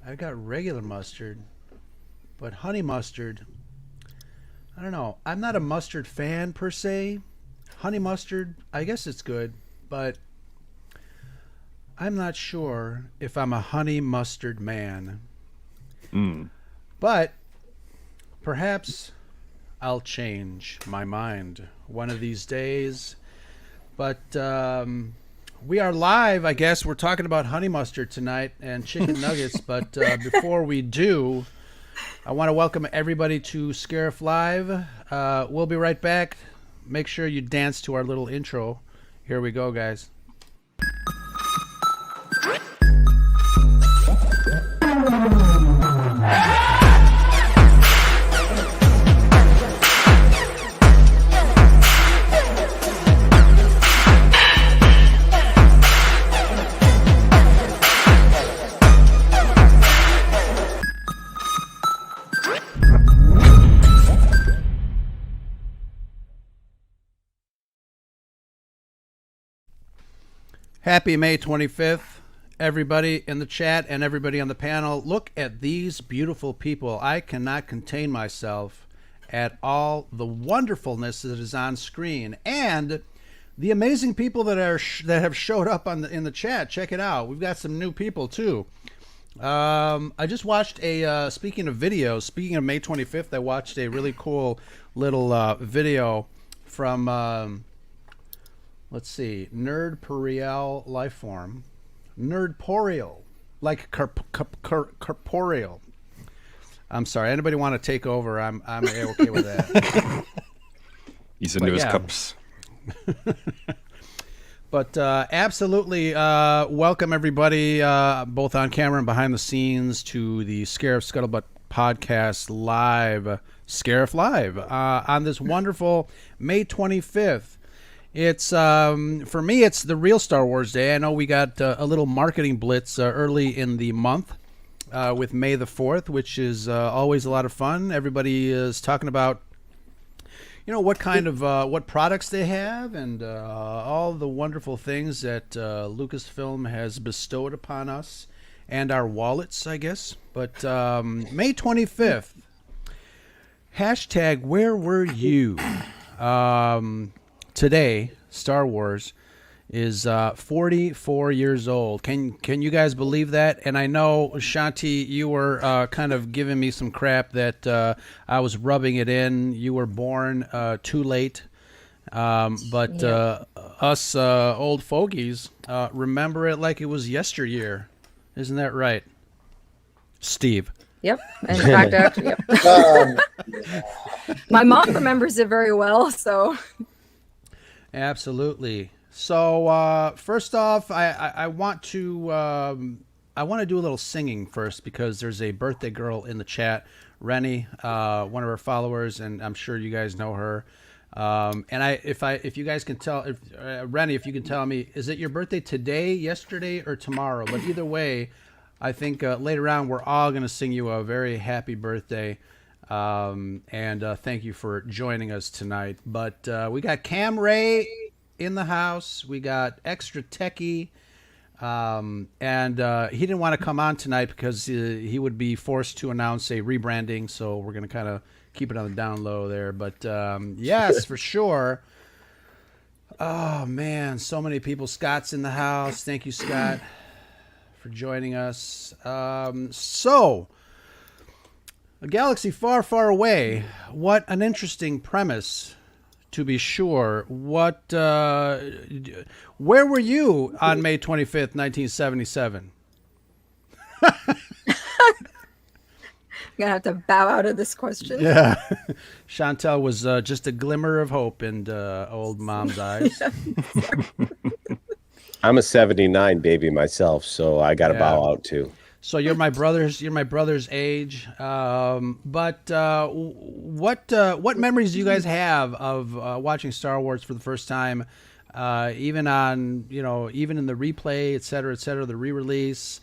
I got regular mustard, but honey mustard. I don't know. I'm not a mustard fan per se. Honey mustard, I guess it's good, but I'm not sure if I'm a honey mustard man. Mm. But perhaps I'll change my mind one of these days. But we are live, I guess. We're talking about honey mustard tonight and chicken nuggets. But before we do, I want to welcome everybody to Scariff Live. We'll be right back. Make sure you dance to our little intro. Here we go, guys. Happy May 25th, everybody in the chat and everybody on the panel. Look at these beautiful people. I cannot contain myself at all the wonderfulness that is on screen and the amazing people that have showed up in the chat. Check it out. We've got some new people too. I just watched speaking of videos, speaking of May 25th, I watched a really cool little video from let's see, Nerdporeal Lifeform. Nerdporeal. Like corporeal. I'm sorry. Anybody want to take over? I'm okay with that. He's into his cups. But absolutely welcome everybody, both on camera and behind the scenes, to the Scariff Scuttlebutt podcast live, Scariff Live, on this wonderful May 25th. It's for me, it's the real Star Wars Day. I know we got a little marketing blitz early in the month with May the 4th, which is always a lot of fun. Everybody is talking about, what kind of what products they have and all the wonderful things that Lucasfilm has bestowed upon us and our wallets, I guess. But May 25th, hashtag where were you? Today, Star Wars is 44 years old. Can you guys believe that? And I know, Shanti, you were kind of giving me some crap that I was rubbing it in. You were born too late. But us old fogies remember it like it was yesteryear. Isn't that right, Steve? Yep. In fact, yep. My mom remembers it very well, so... Absolutely. So first off, I want to do a little singing first because there's a birthday girl in the chat, Rennie, one of our followers, and I'm sure you guys know her. And if you guys can tell, Rennie, if you can tell me, is it your birthday today, yesterday, or tomorrow? But either way, I think later on we're all going to sing you a very happy birthday. And thank you for joining us tonight. But we got Cam Ray in the house. We got Extra Techie. And he didn't want to come on tonight because he would be forced to announce a rebranding. So we're going to kind of keep it on the down low there. But yes, for sure. Oh, man, so many people. Scott's in the house. Thank you, Scott, for joining us. So... A galaxy far, far away. What an interesting premise, to be sure. What? Where were you on May 25th, 1977? I'm gonna have to bow out of this question. Yeah, Chantel was just a glimmer of hope in old mom's eyes. I'm a 79 baby myself, so I got to bow out too. So you're my brother's age. But what memories do you guys have of watching Star Wars for the first time? Even on, even in the replay, et cetera, the re-release.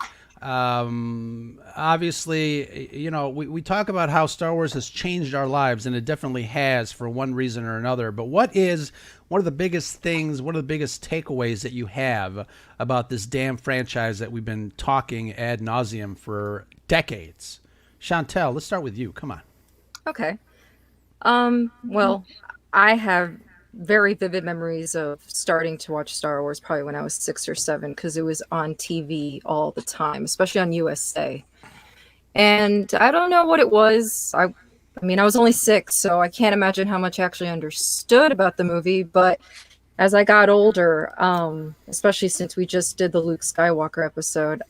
Obviously, you know, we talk about how Star Wars has changed our lives, and it definitely has for one reason or another. But what is one of the biggest things, one of the biggest takeaways that you have about this damn franchise that we've been talking ad nauseum for decades? Chantel, let's start with you. Come on. Okay. Well, I have very vivid memories of starting to watch Star Wars probably when I was 6 or 7 because it was on TV all the time, especially on USA. And I don't know what it was. I mean, I was only 6, so I can't imagine how much I actually understood about the movie. But as I got older, especially since we just did the Luke Skywalker episode,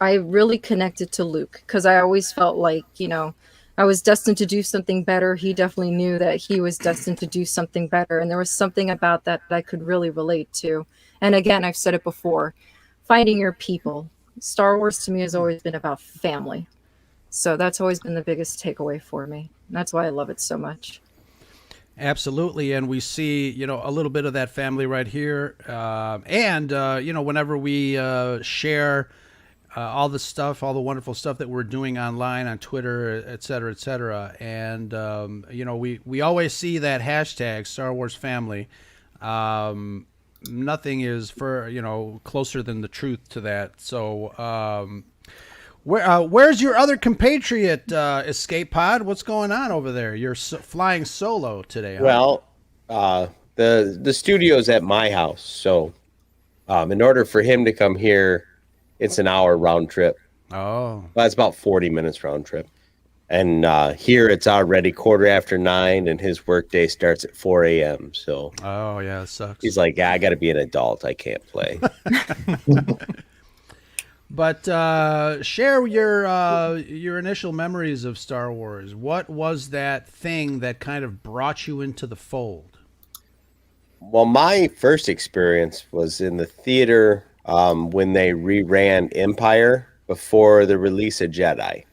I really connected to Luke because I always felt like, you know, I was destined to do something better. He definitely knew that he was destined to do something better. And there was something about that that I could really relate to. And again, I've said it before, finding your people. Star Wars to me has always been about family. So that's always been the biggest takeaway for me. And that's why I love it so much. Absolutely, and we see, you know, a little bit of that family right here. You know, whenever we share all the stuff, all the wonderful stuff that we're doing online on Twitter, et cetera, and you know, we always see that hashtag Star Wars Family. Nothing is closer than the truth to that. So, where's your other compatriot, Escape Pod? What's going on over there? You're flying solo today. Huh? Well, the studio's at my house, so in order for him to come here, it's an hour round trip. Oh, well, it's about 40 minutes round trip. And here it's already 9:15, and his workday starts at 4 a.m. So, oh yeah, it sucks. he's like, I got to be an adult. I can't play. But share your initial memories of Star Wars. What was that thing that kind of brought you into the fold? Well, my first experience was in the theater when they reran Empire before the release of Jedi.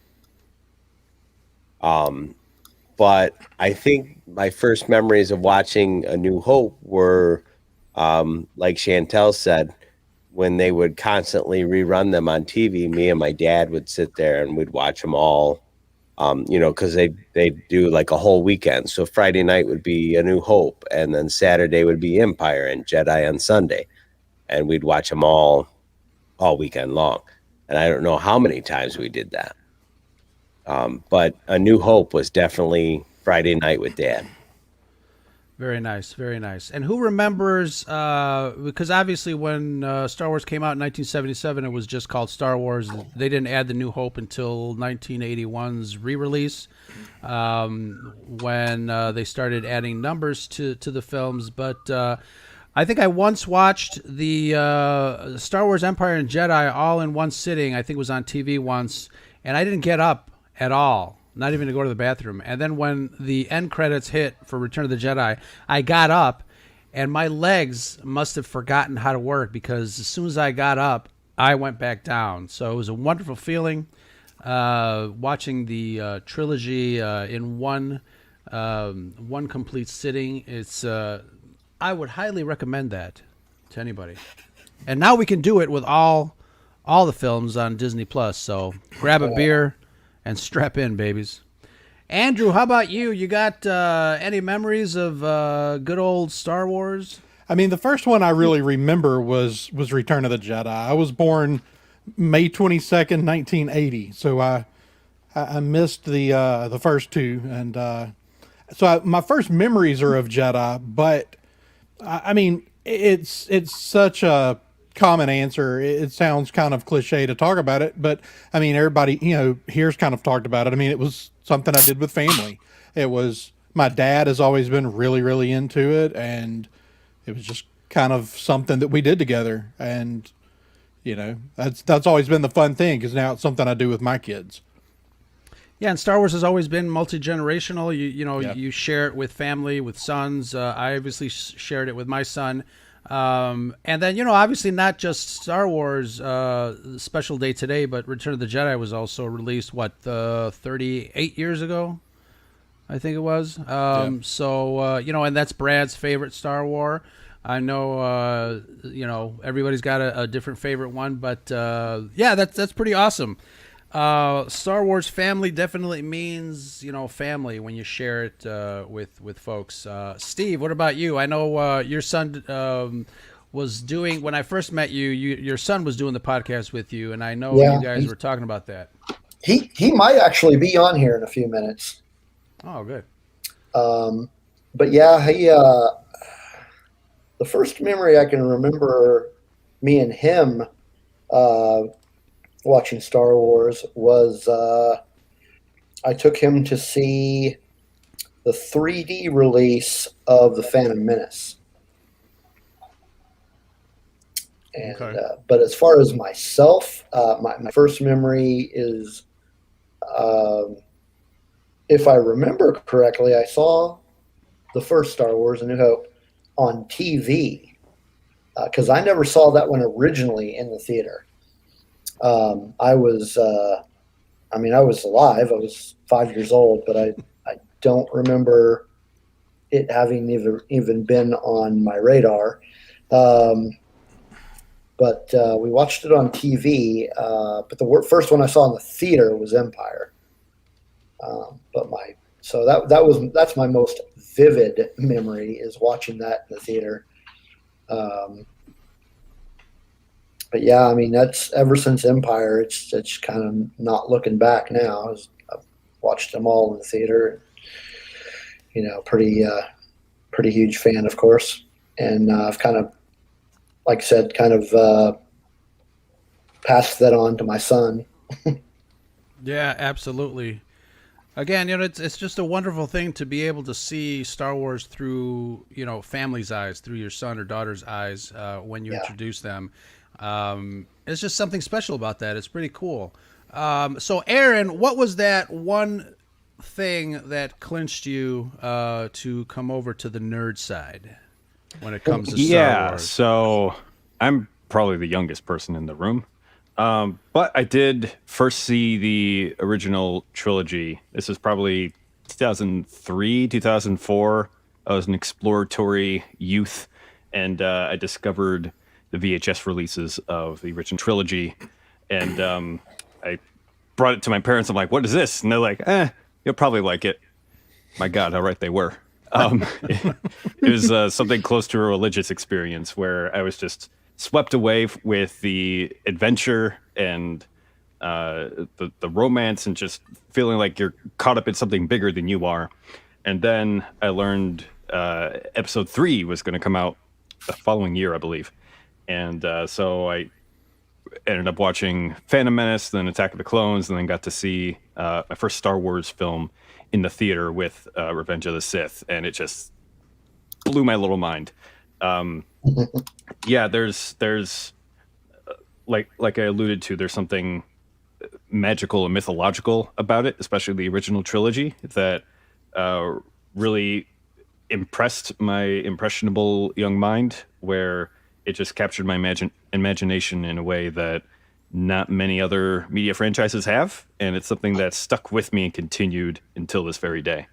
But I think my first memories of watching A New Hope were, like Chantel said, when they would constantly rerun them on TV. Me and my dad would sit there and we'd watch them all, because they do like a whole weekend. So Friday night would be A New Hope, and then Saturday would be Empire and Jedi on Sunday. And we'd watch them all weekend long. And I don't know how many times we did that. But A New Hope was definitely Friday night with Dad. Very nice, very nice. And who remembers, because obviously when Star Wars came out in 1977, it was just called Star Wars. They didn't add the New Hope until 1981's re-release, when they started adding numbers to the films. But I think I once watched the Star Wars Empire and Jedi all in one sitting. I think it was on TV once, and I didn't get up at all. Not even to go to the bathroom. And then when the end credits hit for Return of the Jedi, I got up, and my legs must have forgotten how to work, because as soon as I got up, I went back down. So it was a wonderful feeling watching the trilogy in one complete sitting. It's I would highly recommend that to anybody. And now we can do it with all the films on Disney Plus. So grab a beer and strap in, babies. Andrew, how about you? You got any memories of good old Star Wars? I mean, the first one I really remember was Return of the Jedi. I was born May 22nd, 1980, so I missed the first two, and my first memories are of Jedi. But I mean, it's such a common answer. It sounds kind of cliche to talk about it, but I mean, everybody, here's kind of talked about it. I mean, it was something I did with family. It was, my dad has always been really, really into it, and it was just kind of something that we did together. And, that's always been the fun thing, because now it's something I do with my kids. Yeah, and Star Wars has always been multi-generational. You share it with family, with sons. I obviously shared it with my son. And then, obviously not just Star Wars special day today, but Return of the Jedi was also released, 38 years ago, I think it was. So, and that's Brad's favorite Star Wars. I know, everybody's got a different favorite one, but yeah, that's pretty awesome. Star Wars family definitely means family when you share it with folks. Steve, what about you? I know your son was doing when I first met you. Your son was doing the podcast with you, and I know Yeah, you guys were talking about that. he might actually be on here in a few minutes. Oh, good. But yeah, the first memory I can remember me and him watching Star Wars was I took him to see the 3D release of The Phantom Menace. And Okay. but as far as myself, my first memory is, if I remember correctly, I saw the first Star Wars: A New Hope on TV because I never saw that one originally in the theater. I was alive. I was 5 years old, but I don't remember it having even been on my radar. But we watched it on TV. But the first one I saw in the theater was Empire. That's my most vivid memory, is watching that in the theater. But yeah, I mean, that's ever since Empire. It's kind of not looking back now. I've watched them all in the theater. Pretty huge fan, of course. And I've kind of, like I said, passed that on to my son. Yeah, absolutely. Again, it's just a wonderful thing to be able to see Star Wars through, family's eyes, through your son or daughter's eyes when you introduce them. It's just something special about that. It's pretty cool. So, Aaron, what was that one thing that clinched you to come over to the nerd side when it comes to Star Wars? So I'm probably the youngest person in the room. But I did first see the original trilogy. This is probably 2003, 2004. I was an exploratory youth, and I discovered the VHS releases of the original trilogy. And I brought it to my parents. I'm like, what is this? And they're like, you'll probably like it. My God, how right they were. It was something close to a religious experience where I was just swept away with the adventure and the romance and just feeling like you're caught up in something bigger than you are. And then I learned episode 3 was going to come out the following year, I believe. And so I ended up watching Phantom Menace, then Attack of the Clones, and then got to see my first Star Wars film in the theater with Revenge of the Sith. And it just blew my little mind. Yeah, there's like I alluded to, there's something magical and mythological about it, especially the original trilogy, that really impressed my impressionable young mind, where it just captured my imagination in a way that not many other media franchises have, and it's something that stuck with me and continued until this very day.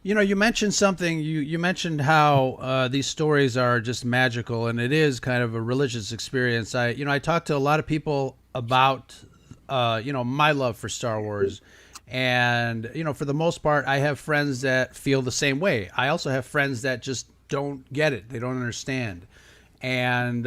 You mentioned something. You mentioned how these stories are just magical, and it is kind of a religious experience. I talked to a lot of people about my love for Star Wars, and for the most part, I have friends that feel the same way. I also have friends that just don't get it; they don't understand, and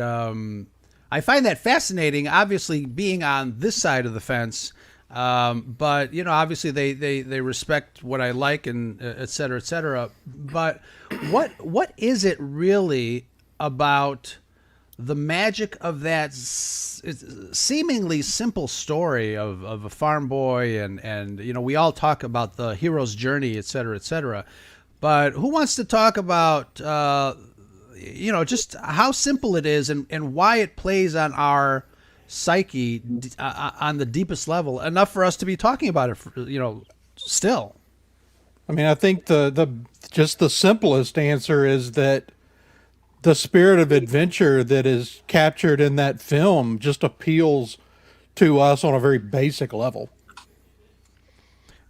I find that fascinating. Obviously, being on this side of the fence. But obviously they respect what I like, and et cetera, et cetera. But what is it really about the magic of that seemingly simple story of a farm boy, and we all talk about the hero's journey, et cetera, et cetera. But who wants to talk about just how simple it is and why it plays on our psyche on the deepest level enough for us to be talking about it still? I mean, I think the simplest answer is that the spirit of adventure that is captured in that film just appeals to us on a very basic level.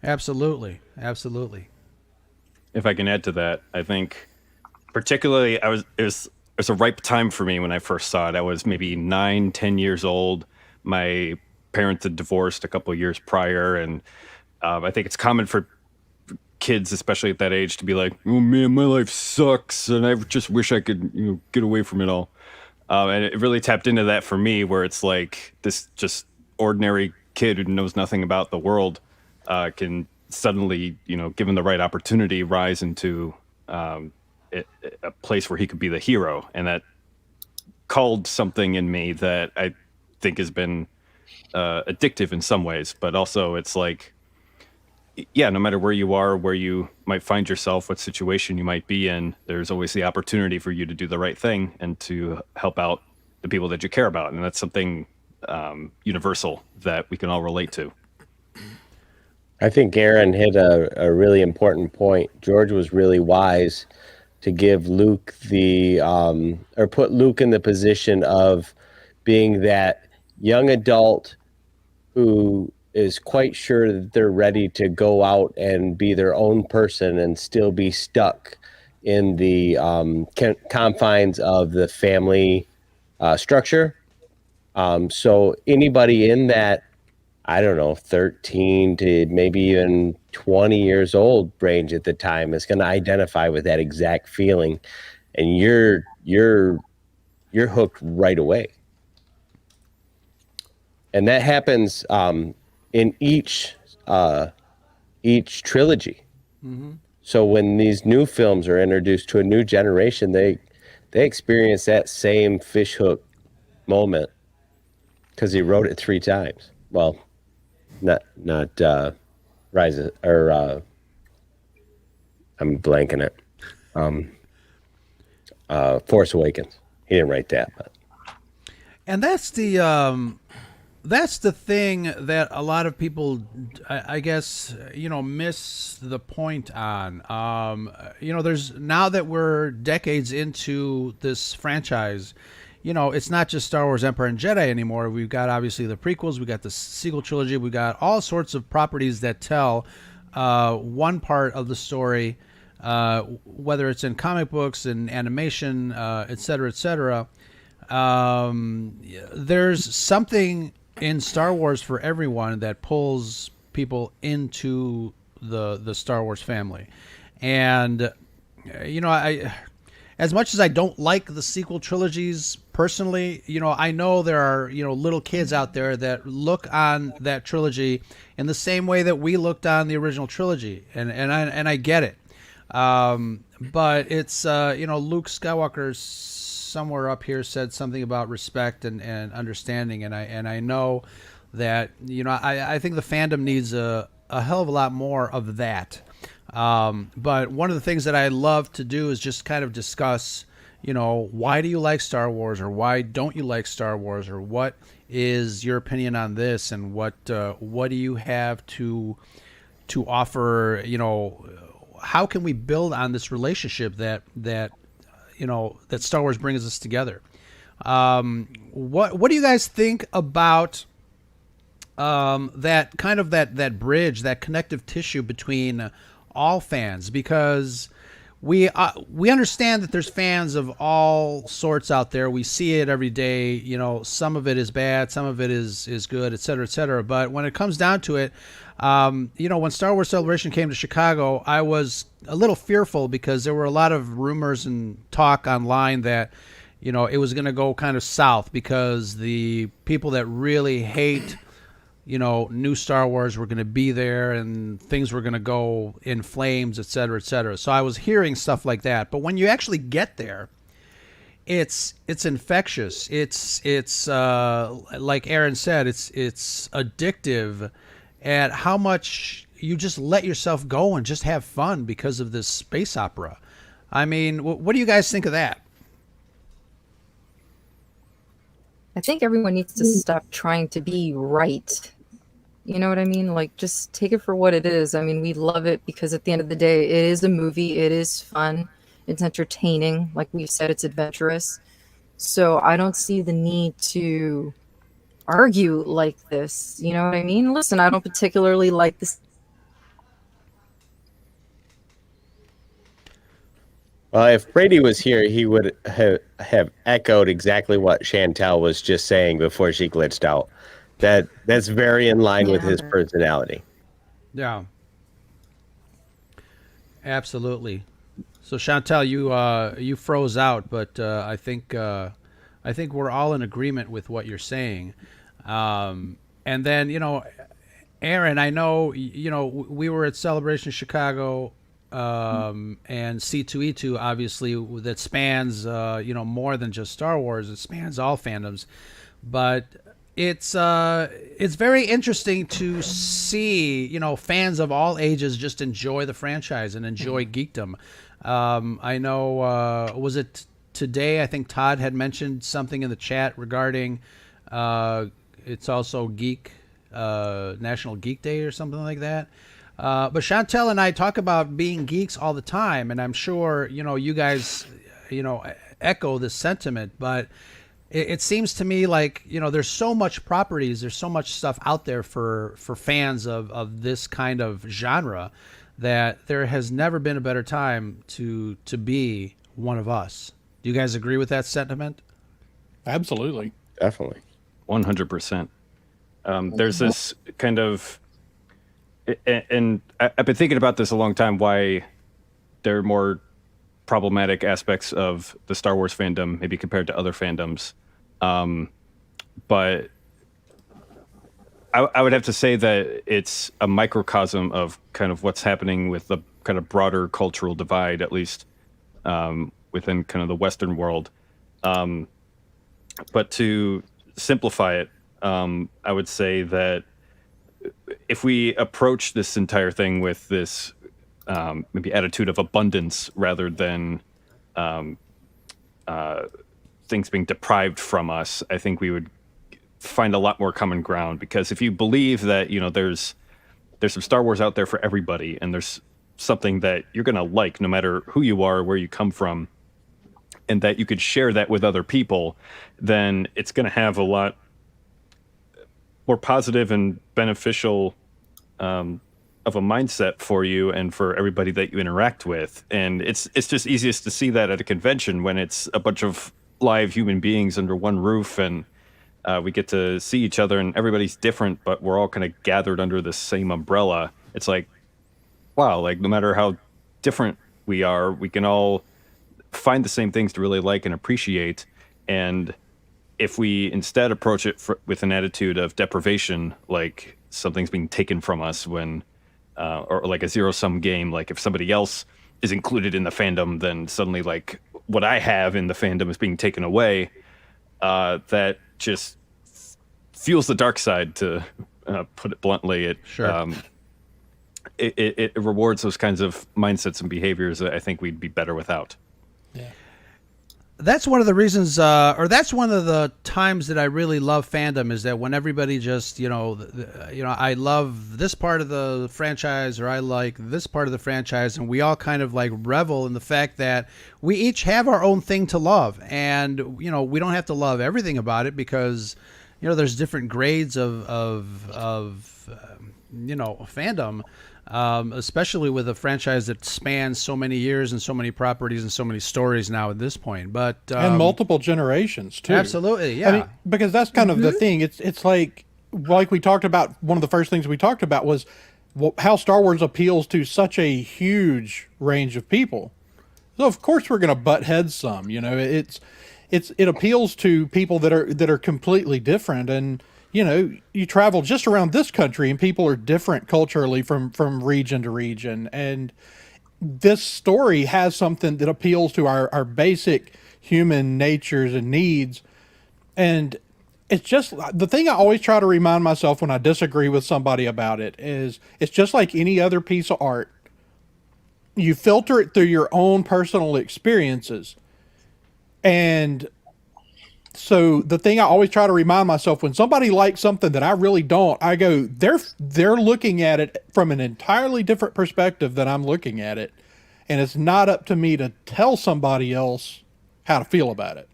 Absolutely. If I can add to that, I think particularly, it was a ripe time for me when I first saw it. I was maybe 9, 10 years old. My parents had divorced a couple of years prior, and I think it's common for kids, especially at that age, to be like, "Oh man, my life sucks, and I just wish I could, get away from it all." And it really tapped into that for me, where it's like this just ordinary kid who knows nothing about the world can suddenly, given the right opportunity, rise into a place where he could be the hero, and that called something in me that I think has been addictive in some ways. But also, it's like, yeah, no matter where you are, where you might find yourself, what situation you might be in, there's always the opportunity for you to do the right thing and to help out the people that you care about. And that's something universal that we can all relate to. I think Aaron hit a really important point. George was really wise to give Luke or put Luke in the position of being that young adult who is quite sure that they're ready to go out and be their own person and still be stuck in the confines of the family structure. So anybody in that, I don't know, 13 to maybe even 20 years old range at the time is going to identify with that exact feeling, and you're hooked right away. And that happens in each trilogy. Mm-hmm. So when these new films are introduced to a new generation, they experience that same fishhook moment because he wrote it 3 times. Well, not Rise of, or I'm blanking it. Force Awakens. He didn't write that, but. And that's the thing that a lot of people, I guess, miss the point on. There's, now that we're decades into this franchise, it's not just Star Wars Empire and Jedi anymore. We've got obviously the prequels, we got the sequel trilogy, we got all sorts of properties that tell one part of the story, whether it's in comic books and animation, et cetera, et cetera. There's something in Star Wars for everyone that pulls people into the Star Wars family. And I, as much as I don't like the sequel trilogies personally, I know there are little kids out there that look on that trilogy in the same way that we looked on the original trilogy, and I get it. But it's Luke Skywalker somewhere up here said something about respect and understanding, and I know that I think the fandom needs a hell of a lot more of that. But one of the things that I love to do is just kind of discuss, why do you like Star Wars, or why don't you like Star Wars, or what is your opinion on this, and what do you have to offer? How can we build on this relationship that Star Wars brings us together? What do you guys think about that kind of that bridge, that connective tissue between all fans? Because we understand that there's fans of all sorts out there. We see it every day. Some of it is bad, some of it is good, et cetera, et cetera. But when it comes down to it, when Star Wars Celebration came to Chicago, I was a little fearful because there were a lot of rumors and talk online that, it was going to go kind of south because the people that really hate, new Star Wars were going to be there and things were going to go in flames, et cetera, et cetera. So I was hearing stuff like that. But when you actually get there, it's infectious. It's like Aaron said, it's addictive at how much you just let yourself go and just have fun because of this space opera. I mean, what do you guys think of that? I think everyone needs to stop trying to be right. You know what I mean? Like, just take it for what it is. I mean, we love it because at the end of the day, it is a movie. It is fun. It's entertaining. Like we've said, it's adventurous. So I don't see the need to argue like this. You know what I mean? Listen, I don't particularly like this. If Brady was here, he would have echoed exactly what Chantel was just saying before she glitched out. That's very in line with his personality. Yeah. Absolutely. So Chantel, you froze out, but I think we're all in agreement with what you're saying. And then Aaron, I know we were at Celebration Chicago, and C2E2 obviously that spans more than just Star Wars. It spans all fandoms, but it's very interesting to see fans of all ages just enjoy the franchise and enjoy geekdom. I know was it today? I think Todd had mentioned something in the chat regarding it's also National Geek Day or something like that. But Chantel and I talk about being geeks all the time, and I'm sure you guys echo this sentiment, but it seems to me like there's so much properties, there's so much stuff out there for fans of this kind of genre that there has never been a better time to be one of us. Do you guys agree with that sentiment? Absolutely. Definitely. 100%. There's this kind of, and I've been thinking about this a long time, why there are more problematic aspects of the Star Wars fandom, maybe compared to other fandoms. But I would have to say that it's a microcosm of kind of what's happening with the kind of broader cultural divide, at least within kind of the Western world. But to simplify it, I would say that if we approach this entire thing with this maybe attitude of abundance rather than things being deprived from us, I think we would find a lot more common ground. Because if you believe that there's some Star Wars out there for everybody, and there's something that you're gonna like no matter who you are, where you come from, and that you could share that with other people, then it's gonna have a lot more positive and beneficial of a mindset for you and for everybody that you interact with. And it's just easiest to see that at a convention when it's a bunch of live human beings under one roof, and we get to see each other, and everybody's different, but we're all kind of gathered under the same umbrella. It's like, wow, like no matter how different we are, we can all find the same things to really like and appreciate. And if we instead approach it with an attitude of deprivation, like something's being taken from us when, or like a zero-sum game, like if somebody else is included in the fandom, then suddenly like what I have in the fandom is being taken away, that just fuels the dark side, to put it bluntly. It rewards those kinds of mindsets and behaviors that I think we'd be better without. Yeah. That's one of the reasons, or that's one of the times that I really love fandom, is that when everybody just, I love this part of the franchise, or I like this part of the franchise, and we all kind of like revel in the fact that we each have our own thing to love, and we don't have to love everything about it, because there's different grades of fandom. Especially with a franchise that spans so many years and so many properties and so many stories now at this point, but and multiple generations too. Absolutely, yeah. I mean, because that's kind of the thing. It's like we talked about. One of the first things we talked about was how Star Wars appeals to such a huge range of people. So of course we're going to butt heads some. It appeals to people that are completely different. And you travel just around this country and people are different culturally from region to region. And this story has something that appeals to our basic human natures and needs. And it's just the thing I always try to remind myself when I disagree with somebody about it is it's just like any other piece of art. You filter it through your own personal experiences. And so the thing I always try to remind myself, when somebody likes something that I really don't, I go, they're looking at it from an entirely different perspective than I'm looking at it. And it's not up to me to tell somebody else how to feel about it.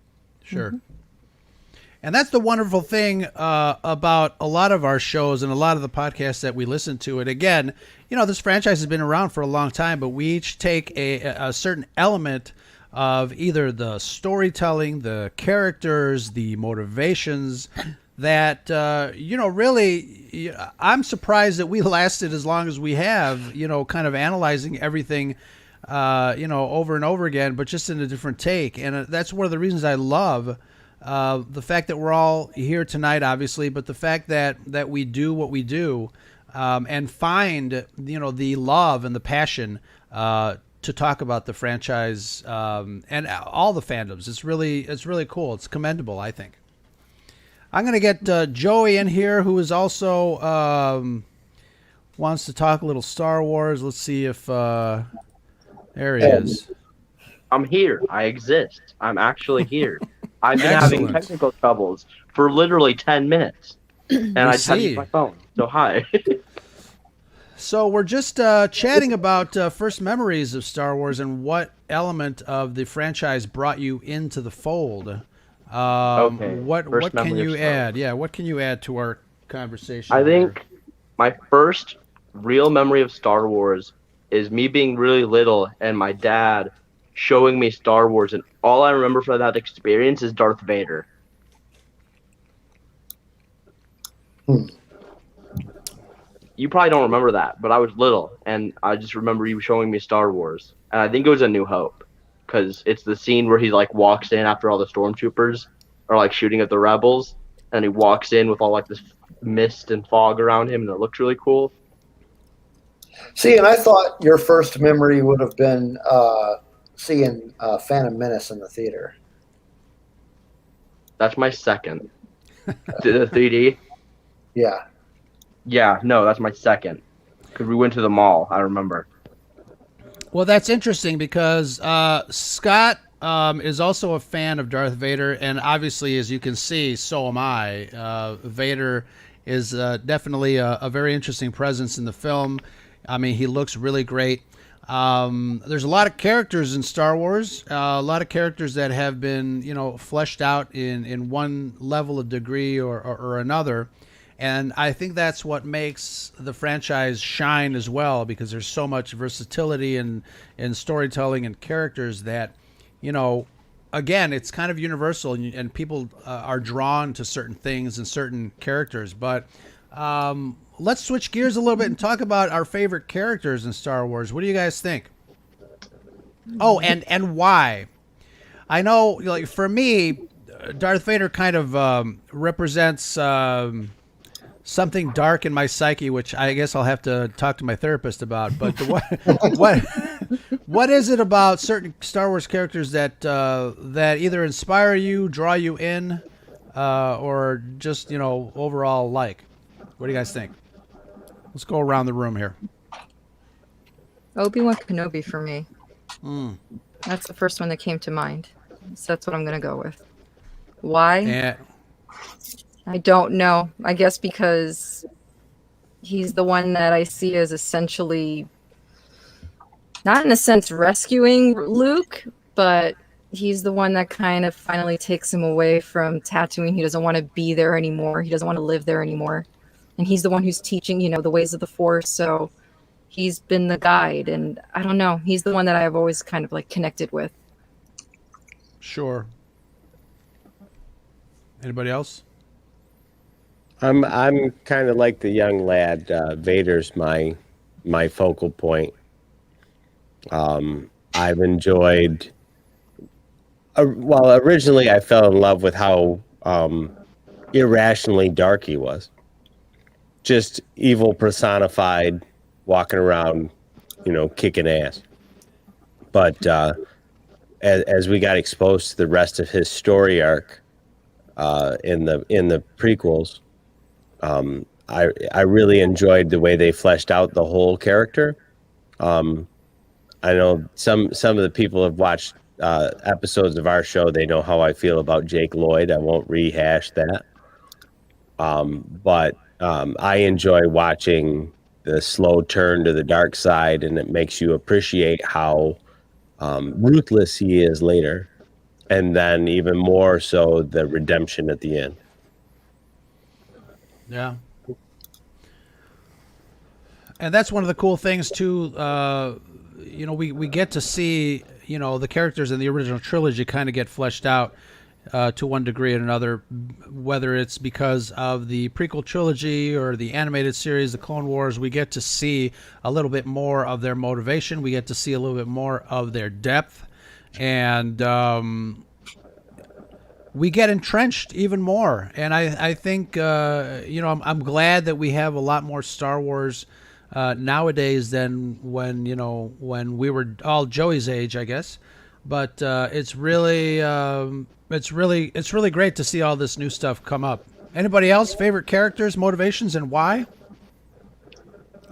Sure. Mm-hmm. And that's the wonderful thing about a lot of our shows and a lot of the podcasts that we listen to. And again, this franchise has been around for a long time, but we each take a certain element of either the storytelling, the characters, the motivations that, really, I'm surprised that we lasted as long as we have, kind of analyzing everything, over and over again, but just in a different take. And that's one of the reasons I love the fact that we're all here tonight, obviously, but the fact that we do what we do, and find, the love and the passion to talk about the franchise, and all the fandoms. It's really cool. It's commendable, I think. I'm going to get Joey in here, who is also wants to talk a little Star Wars. Let's see if there he is. I'm here. I exist. I'm actually here. I've been having Excellent. technical troubles for literally 10 minutes. And I just had to see. use my phone. So hi. So we're just chatting about first memories of Star Wars and what element of the franchise brought you into the fold. Okay, What first can memory of you Star add? Yeah, what can you add to our conversation? I here? think my first real memory of Star Wars is me being really little and my dad showing me Star Wars, and all I remember from that experience is Darth Vader. You probably don't remember that, but I was little, and I just remember you showing me Star Wars, and I think it was A New Hope, because it's the scene where he like walks in after all the stormtroopers are like shooting at the rebels, and he walks in with all like this mist and fog around him, and it looks really cool. See, and I thought your first memory would have been seeing Phantom Menace in the theater. That's my second. The 3D. Yeah. Yeah, no, that's my second. Because we went to the mall, I remember. Well, that's interesting because Scott is also a fan of Darth Vader, and obviously, as you can see, so am I. Vader is definitely a very interesting presence in the film. I mean, he looks really great. There's a lot of characters in Star Wars, a lot of characters that have been, fleshed out in one level of degree or another. And I think that's what makes the franchise shine as well, because there's so much versatility in storytelling and characters that, again, it's kind of universal, and people are drawn to certain things and certain characters. But let's switch gears a little bit and talk about our favorite characters in Star Wars. What do you guys think? Oh, and why? I know, like, for me, Darth Vader kind of represents something dark in my psyche, which I guess I'll have to talk to my therapist about. But what is it about certain Star Wars characters that that either inspire you, draw you in, or just overall like? What do you guys think? Let's go around the room here. Obi-Wan Kenobi for me. Mm. That's the first one that came to mind. So that's what I'm going to go with. Why? And I don't know. I guess because he's the one that I see as essentially, not in a sense rescuing Luke, but he's the one that kind of finally takes him away from Tatooine. He doesn't want to be there anymore. He doesn't want to live there anymore. And he's the one who's teaching, the ways of the Force. So he's been the guide. And I don't know. He's the one that I've always kind of like connected with. sure. Anybody else? I'm kind of like the young lad. Vader's my focal point. I've enjoyed. Well, originally I fell in love with how irrationally dark he was. Just evil personified, walking around, kicking ass. But as we got exposed to the rest of his story arc in the prequels, I really enjoyed the way they fleshed out the whole character. I know some of the people have watched episodes of our show. They know how I feel about Jake Lloyd. I won't rehash that. But I enjoy watching the slow turn to the dark side, and it makes you appreciate how ruthless he is later, and then even more so the redemption at the end. Yeah. And that's one of the cool things too. We get to see the characters in the original trilogy kind of get fleshed out to one degree or another, whether it's because of the prequel trilogy or the animated series, the Clone Wars. We get to see a little bit more of their motivation. We get to see a little bit more of their depth, and we get entrenched even more. And I think I'm glad that we have a lot more Star Wars nowadays than when we were all Joey's age, I guess. But it's really great to see all this new stuff come up. Anybody else favorite characters, motivations, and why?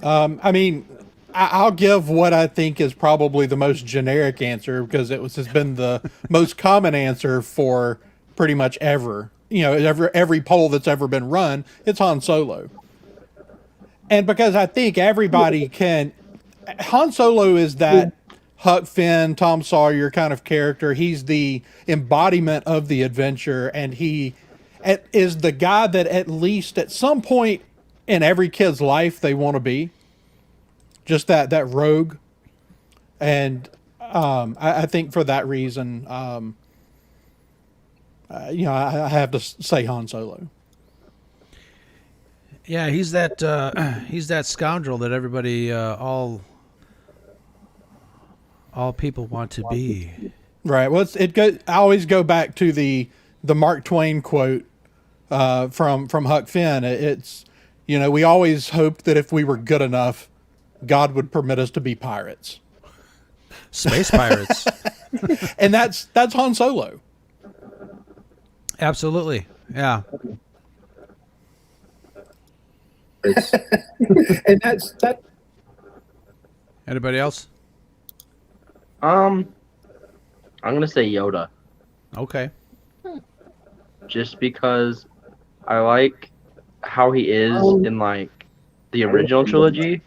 I mean, I'll give what I think is probably the most generic answer because has been the most common answer for pretty much ever. Every poll that's ever been run, it's Han Solo. And because I think everybody can, Han Solo is that Huck Finn, Tom Sawyer kind of character. He's the embodiment of the adventure, and he is the guy that at least at some point in every kid's life they want to be. Just that rogue. And I think for that reason, I have to say Han Solo. Yeah, he's that scoundrel that everybody all people want to be. Right. Well, I always go back to the Mark Twain quote from Huck Finn. It's we always hoped that if we were good enough, God would permit us to be pirates. Space pirates. And that's Han Solo. Absolutely. Yeah. And that's that. Anybody else? I'm gonna say Yoda, Okay. just because I like how he is in like the original trilogy,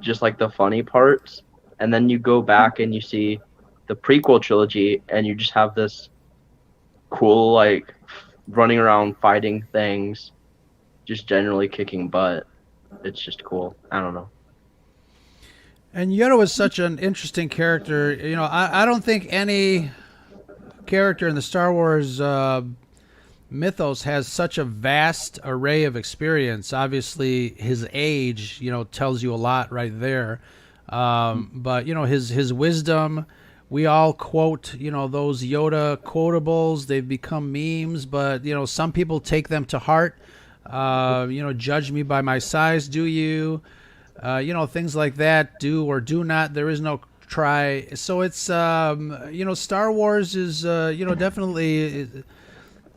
just like the funny parts, and then you go back and you see the prequel trilogy, and you just have this cool like running around fighting things, just generally kicking butt. It's just cool. I don't know. And Yoda was such an interesting character. I don't think any character in the Star Wars mythos has such a vast array of experience. Obviously, his age, tells you a lot right there. But his wisdom. We all quote, those Yoda quotables. They've become memes, but some people take them to heart. Judge me by my size, do you? Things like that. Do or do not. There is no try. So it's Star Wars is definitely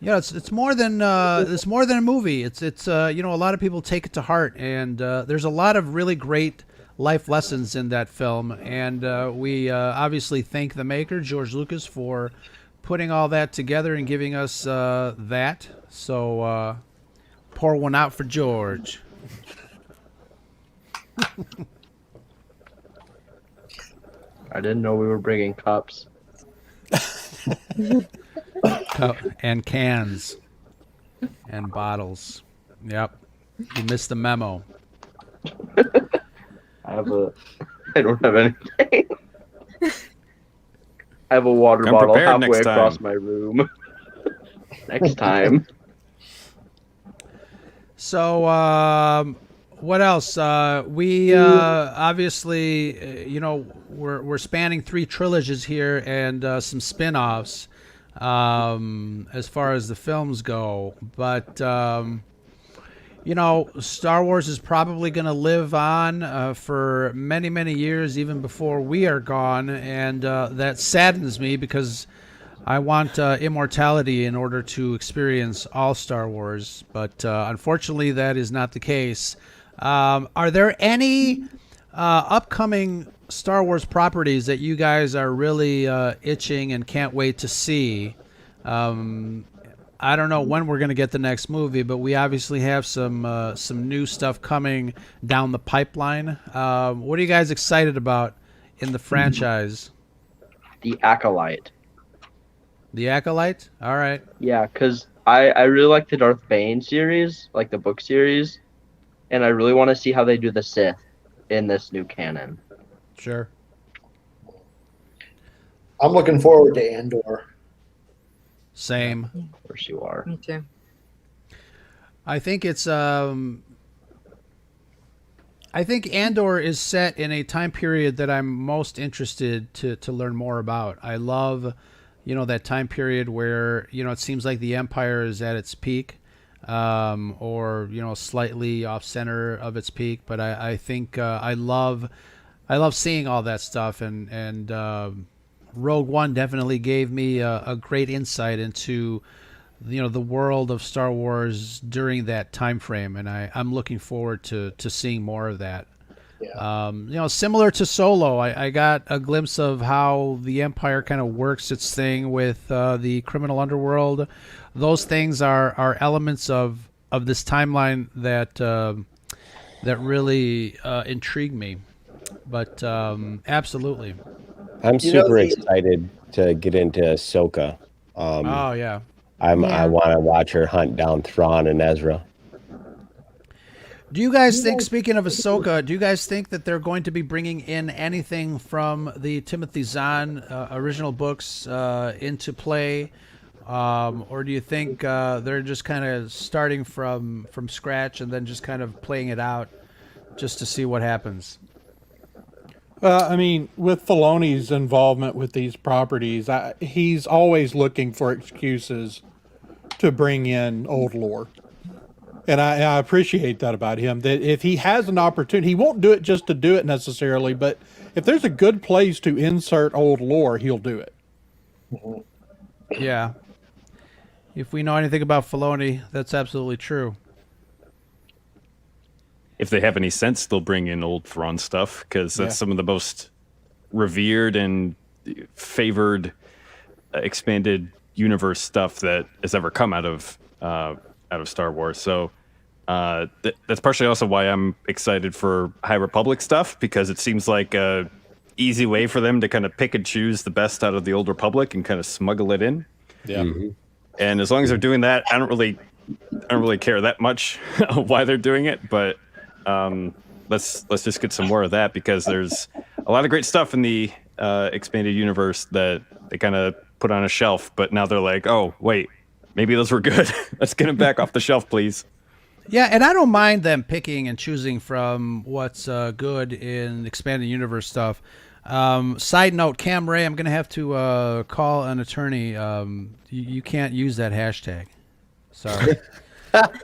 it's more than a movie. It's a lot of people take it to heart, and there's a lot of really great life lessons in that film, and we obviously thank the maker George Lucas for putting all that together and giving us that. So pour one out for George. I didn't know we were bringing cups. And cans and bottles. Yep, you missed the memo. I don't have anything. I have a water Come bottle prepared halfway next across time. my room. Next time. So, what else? We obviously, we're spanning 3 trilogies here and some spin-offs as far as the films go. But, Star Wars is probably going to live on for many, many years, even before we are gone. And that saddens me because I want immortality in order to experience all Star Wars. But unfortunately, that is not the case. Are there any upcoming Star Wars properties that you guys are really itching and can't wait to see? I don't know when we're going to get the next movie, but we obviously have some new stuff coming down the pipeline. What are you guys excited about in the franchise? The Acolyte. The Acolyte? All right. Yeah, because I really like the Darth Bane series, like the book series, and I really want to see how they do the Sith in this new canon. Sure. I'm looking forward to Andor. Same. Of course you are. Me too. I think it's I think Andor is set in a time period that I'm most interested to learn more about. I love, that time period where, it seems like the Empire is at its peak, or, slightly off center of its peak. But I think I love seeing all that stuff, and Rogue One definitely gave me a great insight into the world of Star Wars during that time frame, and I'm looking forward to seeing more of that. Yeah. Similar to Solo, I got a glimpse of how the Empire kind of works its thing with the criminal underworld. Those things are elements of this timeline that really intrigue me. But absolutely. I'm You know, super the- excited to get into Ahsoka. Oh yeah. I Yeah. want to watch her hunt down Thrawn and Ezra. Do you guys think, speaking of Ahsoka, do you guys think that they're going to be bringing in anything from the Timothy Zahn original books into play? Or do you think they're just kind of starting from scratch and then just kind of playing it out just to see what happens? I mean, with Filoni's involvement with these properties, he's always looking for excuses to bring in old lore. And I appreciate that about him, that if he has an opportunity, he won't do it just to do it necessarily, but if there's a good place to insert old lore, he'll do it. Yeah. If we know anything about Filoni, that's absolutely true. If they have any sense, they'll bring in old Thrawn stuff, because that's Yeah. some of the most revered and favored expanded universe stuff that has ever come out of Star Wars. So that's partially also why I'm excited for High Republic stuff, because it seems like a easy way for them to kind of pick and choose the best out of the Old Republic and kind of smuggle it in. Yeah. And as long as they're doing that, I don't really care that much why they're doing it. But let's just get some more of that, because there's a lot of great stuff in the expanded universe that they kind of put on a shelf, but now they're like, oh wait, maybe those were good. Let's get them back off the shelf, please. Yeah, and I don't mind them picking and choosing from what's good in expanded universe stuff. Side note, Cam Ray, I'm going to have to call an attorney. You can't use that hashtag. Sorry.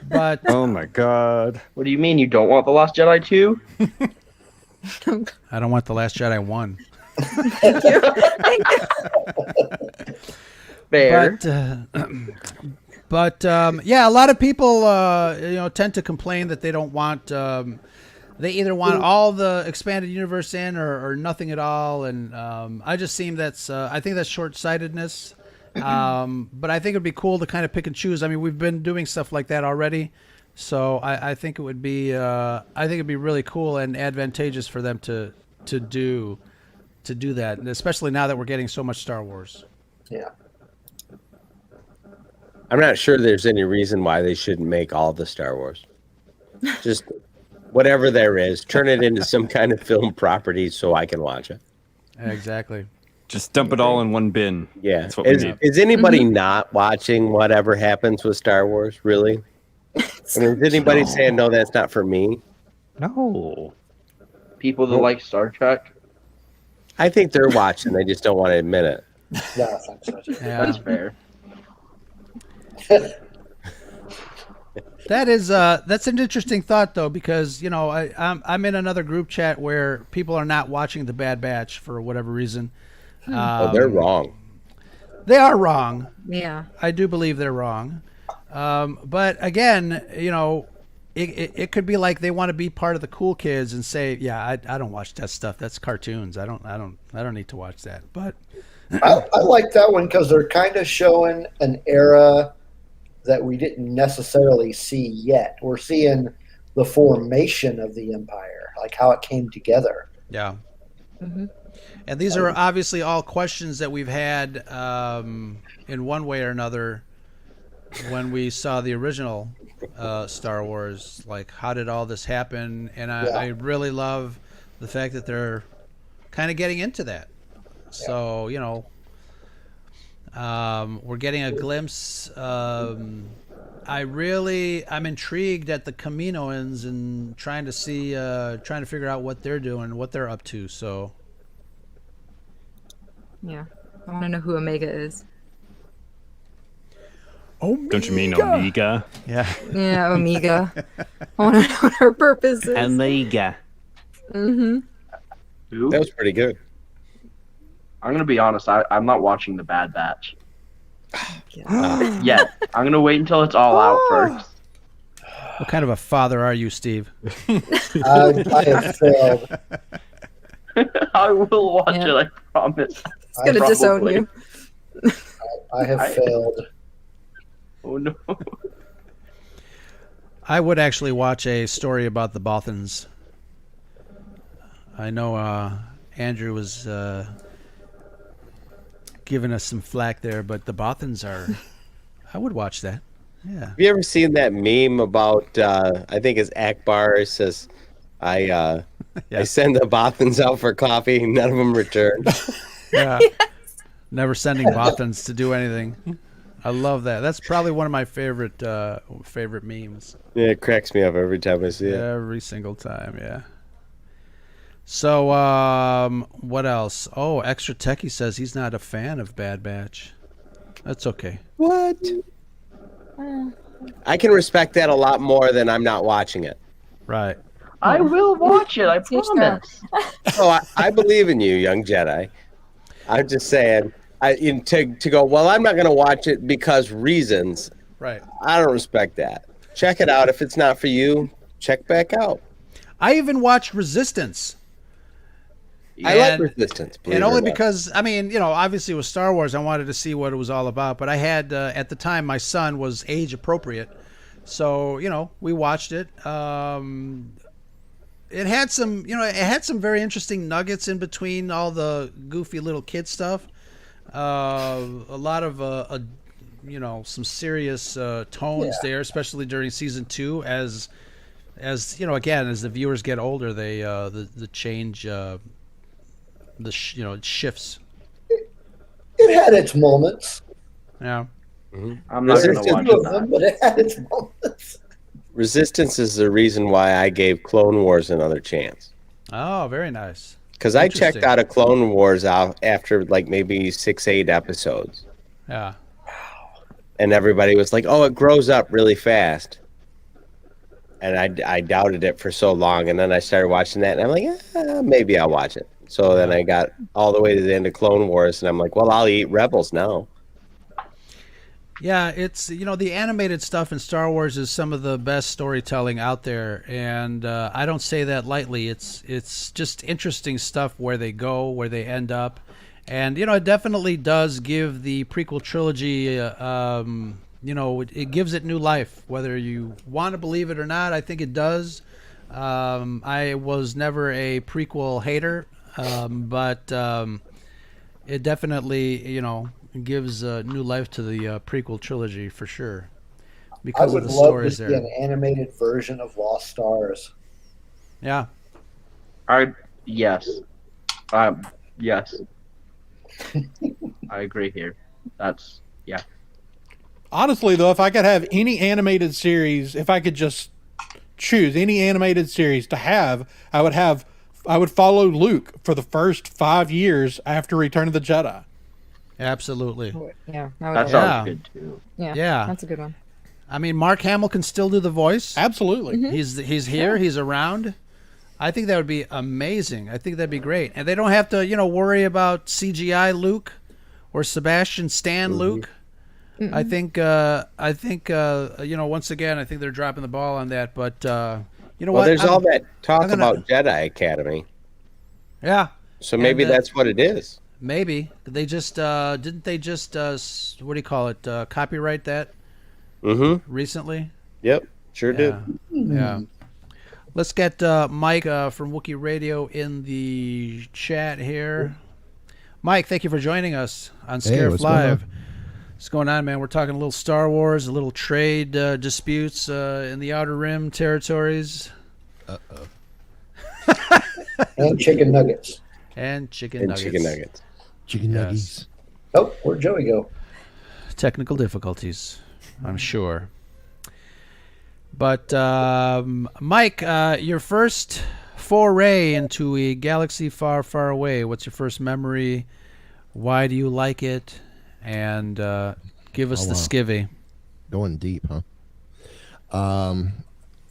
But Oh my god. What do you mean you don't want The Last Jedi 2? I don't want The Last Jedi 1. Fair. But yeah, a lot of people tend to complain that they don't want they either want all the expanded universe in or nothing at all, and I think that's short-sightedness. But I think it'd be cool to kind of pick and choose. I mean, we've been doing stuff like that already, so I think it would be it'd be really cool and advantageous for them to do that, and especially now that we're getting so much Star Wars. Yeah. I'm not sure there's any reason why they shouldn't make all the Star Wars. Just whatever there is, turn it into some kind of film property so I can watch it. Exactly. Just dump it all in one bin. Yeah. That's what we need. Is anybody not watching whatever happens with Star Wars, really? I mean, is anybody saying, no, that's not for me? No. People that like Star Trek. I think they're watching. They just don't want to admit it. No, I think so. Yeah. That's fair. That's an interesting thought though, because I'm in another group chat where people are not watching The Bad Batch for whatever reason. They're wrong. They are wrong. Yeah. I do believe they're wrong. But again, it could be like they want to be part of the cool kids and say, yeah, I don't watch that stuff. That's cartoons. I don't need to watch that. But I like that one because they're kind of showing an era that we didn't necessarily see yet. We're seeing the formation of the empire, like how it came together. yeah. Mm-hmm. And these are obviously all questions that we've had in one way or another when we saw the original Star Wars. Like, how did all this happen? And I really love the fact that they're kind of getting into that. So, We're getting a glimpse. I'm intrigued at the Kaminoans and trying to figure out what they're doing, what they're up to. So Yeah. I want to know who Omega is. Don't you mean Omega? yeah, Yeah, Omega. I want to know what her purpose is. Omega. Mm-hmm. Who? That was pretty good. I'm gonna be honest. I'm not watching The Bad Batch Yeah. yet. I'm gonna wait until it's all out first. what kind of a father are you, Steve? I have failed. I will watch Yeah. it. I promise. It's gonna disown Probably. you. I have failed. Oh no. I would actually watch a story about the Bothans. I know Andrew was giving us some flack there, but the Bothans are. I would watch that. Yeah. Have you ever seen that meme about? I think it's Akbar. It says, "I Yeah. send the Bothans out for coffee. None of them return." Yeah. Never sending Bothans to do anything. I love that. That's probably one of my favorite memes. Yeah, it cracks me up every time I see it. Every single time, yeah. So, what else? Oh, Extra Techie says he's not a fan of Bad Batch. That's okay. What? I can respect that a lot more than I'm not watching it. Right. I will watch it. I Teach promise. Oh, I believe in you, young Jedi. I'm just saying, to go, well, I'm not going to watch it because reasons. Right. I don't respect that. Check it out. If it's not for you, check back out. I even watched Resistance. I like And- Resistance. believe And it or only not. because, I mean, obviously it was Star Wars. I wanted to see what it was all about. But I had, at the time, my son was age appropriate. So, we watched it. It had some very interesting nuggets in between all the goofy little kid stuff. A lot of, some serious tones there, especially during season 2. As again, as the viewers get older, they the change, it shifts. It had its moments. Yeah. I'm not gonna Resistance- watch Two of that. them, but it had its moments. Resistance is the reason why I gave Clone Wars another chance. Oh, very nice. Because I checked Interesting. out of Clone Wars out after like maybe 6-8 episodes. Yeah. And everybody was like, oh, it grows up really fast. And I doubted it for so long. And then I started watching that, and I'm like, maybe I'll watch it. So then I got all the way to the end of Clone Wars, and I'm like, well, I'll eat Rebels now. Yeah, it's the animated stuff in Star Wars is some of the best storytelling out there, and I don't say that lightly. It's just interesting stuff where they go, where they end up, and it definitely does give the prequel trilogy. It gives it new life, whether you want to believe it or not. I think it does. I was never a prequel hater, but it definitely gives new life to the prequel trilogy for sure I because would of the love to stories see there. an animated version of Lost Stars. Yeah, Yes. Yes. I agree here. That's Honestly, though, if I could have any animated series, if I could just choose any animated series to have, I would follow Luke for the first 5 years after Return of the Jedi. absolutely. Yeah. that sounds Yeah. good too. Yeah. That's a good one. I mean, Mark Hamill can still do the voice. Absolutely. He's here. He's around. I think that would be amazing. I think that'd be great. And they don't have to worry about CGI Luke or Sebastian Stan Luke. I think once again I think they're dropping the ball on that. But Well, what? there's all that talk I'm gonna- about Jedi Academy. Yeah. So maybe And, that's what it is. Maybe they just didn't they just what do you call it? Copyright that Mm-hmm. recently? Yep. Sure did. Yeah. Let's get Mike from Wookiee Radio in the chat here. Mike, thank you for joining us on Scare what's going Live. on? What's going on, man? We're talking a little Star Wars, a little trade disputes in the Outer Rim territories, And chicken nuggets. and chicken And nuggets. chicken nuggets. Chicken Yes. nuggets. Oh, where'd Joey go? technical difficulties, I'm sure. But Mike, your first foray into a galaxy far, far away. What's your first memory? Why do you like it? And give us the skivvy. Going deep, huh?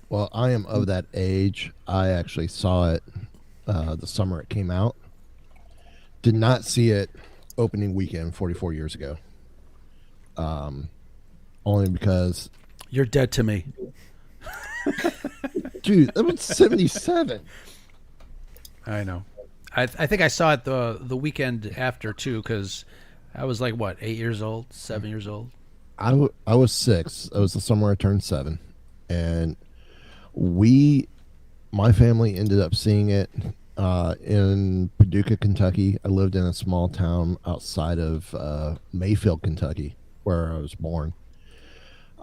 Well, I am of that age. I actually saw it the summer it came out. Did not see it opening weekend 44 years ago. Only because, You're dead to me. dude, that was 77. I know. I think I saw it the weekend after too, because I was like what, 8 years old, 7 years old. I was 6. It was the summer I turned 7, and my family ended up seeing it in Paducah, Kentucky. I lived in a small town outside of Mayfield, Kentucky, where I was born.